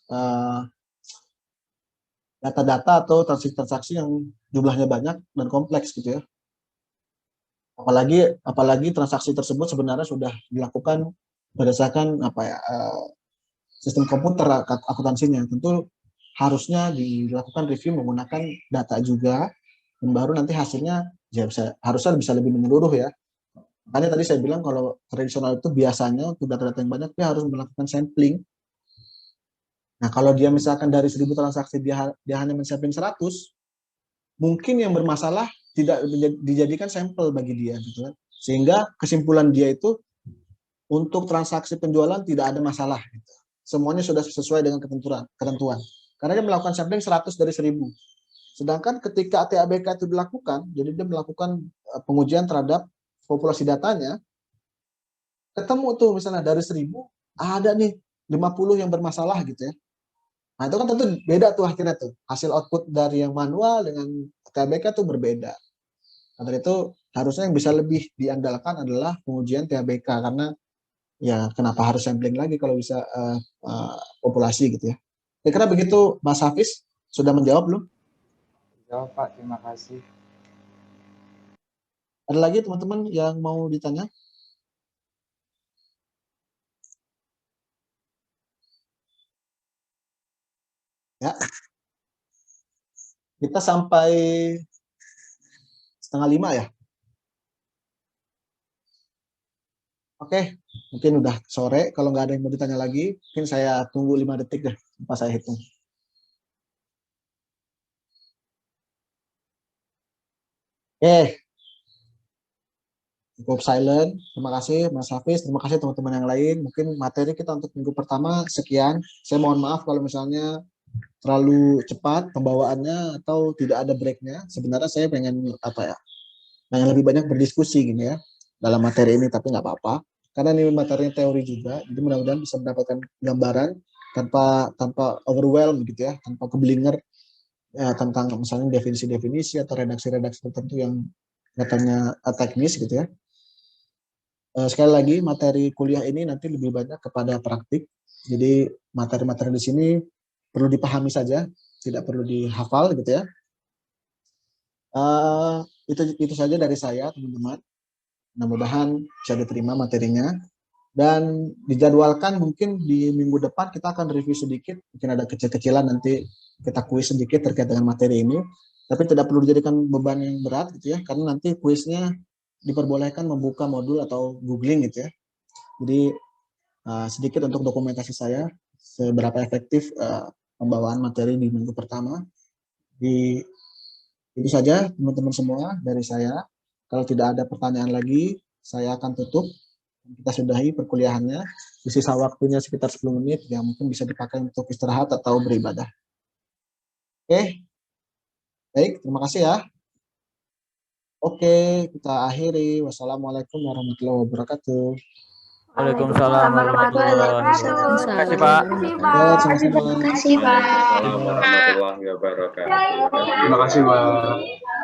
data-data atau transaksi-transaksi yang jumlahnya banyak dan kompleks gitu ya. Apalagi transaksi tersebut sebenarnya sudah dilakukan berdasarkan apa ya, sistem komputer akuntansinya. Tentu harusnya dilakukan review menggunakan data juga, dan baru nanti hasilnya ya harusnya bisa lebih menyeluruh ya. Makanya tadi saya bilang kalau tradisional itu biasanya untuk data-data yang banyak dia harus melakukan sampling. Nah, kalau dia misalkan dari 1000 transaksi dia hanya men-sampling 100, mungkin yang bermasalah tidak dijadikan sampel bagi dia gitu kan. Sehingga kesimpulan dia itu untuk transaksi penjualan tidak ada masalah gitu. Semuanya sudah sesuai dengan ketentuan. Karena dia melakukan sampling 100 dari 1000. Sedangkan ketika TABK itu dilakukan, jadi dia melakukan pengujian terhadap populasi datanya, ketemu tuh misalnya dari 1000 ada nih 50 yang bermasalah gitu ya. Nah itu kan tentu beda tuh akhirnya tuh. Hasil output dari yang manual dengan TABK tuh berbeda. Karena itu harusnya yang bisa lebih diandalkan adalah pengujian TABK, karena ya kenapa harus sampling lagi kalau bisa populasi gitu ya. Kira-kira begitu Mas Hafiz, sudah menjawab belum? Jawab Pak, terima kasih. Ada lagi teman-teman yang mau ditanya? Ya, kita sampai 4:30 ya. Oke, mungkin udah sore. Kalau nggak ada yang mau ditanya lagi, mungkin saya tunggu 5 detik deh, pas saya hitung. Oke, cukup silent. Terima kasih Mas Hafiz, terima kasih teman-teman yang lain. Mungkin materi kita untuk minggu pertama sekian. Saya mohon maaf kalau misalnya terlalu cepat pembawaannya atau tidak ada breaknya. Sebenarnya saya pengen pengen lebih banyak berdiskusi gini ya dalam materi ini, tapi nggak apa-apa. Karena ini materinya teori juga, jadi mudah-mudahan bisa mendapatkan gambaran tanpa overwhelm gitu ya, tanpa keblinger ya, tentang misalnya definisi-definisi atau redaksi-redaksi tertentu yang katanya teknis gitu ya. Sekali lagi materi kuliah ini nanti lebih banyak kepada praktik. Jadi materi-materi di sini perlu dipahami saja, tidak perlu dihafal gitu ya. Itu saja dari saya teman-teman. Mudah-mudahan bisa diterima materinya. Dan dijadwalkan mungkin di minggu depan kita akan review sedikit, mungkin ada kecil-kecilan nanti kita kuis sedikit terkait dengan materi ini, tapi tidak perlu dijadikan beban yang berat gitu ya, karena nanti kuisnya diperbolehkan membuka modul atau googling gitu ya. Jadi sedikit untuk dokumentasi saya seberapa efektif pembawaan materi di minggu pertama. Itu saja teman-teman semua dari saya. Kalau tidak ada pertanyaan lagi, saya akan tutup. Kita sudahi perkuliahannya. Di sisa waktunya sekitar 10 menit yang mungkin bisa dipakai untuk istirahat atau beribadah. Oke. Baik, terima kasih ya. Oke, kita akhiri. Wassalamualaikum warahmatullahi wabarakatuh. Waalaikumsalam warahmatullahi wabarakatuh. Terima kasih, Pak. Terima kasih, Pak. Waalaikumsalam warahmatullahi wabarakatuh. Terima kasih, Pak.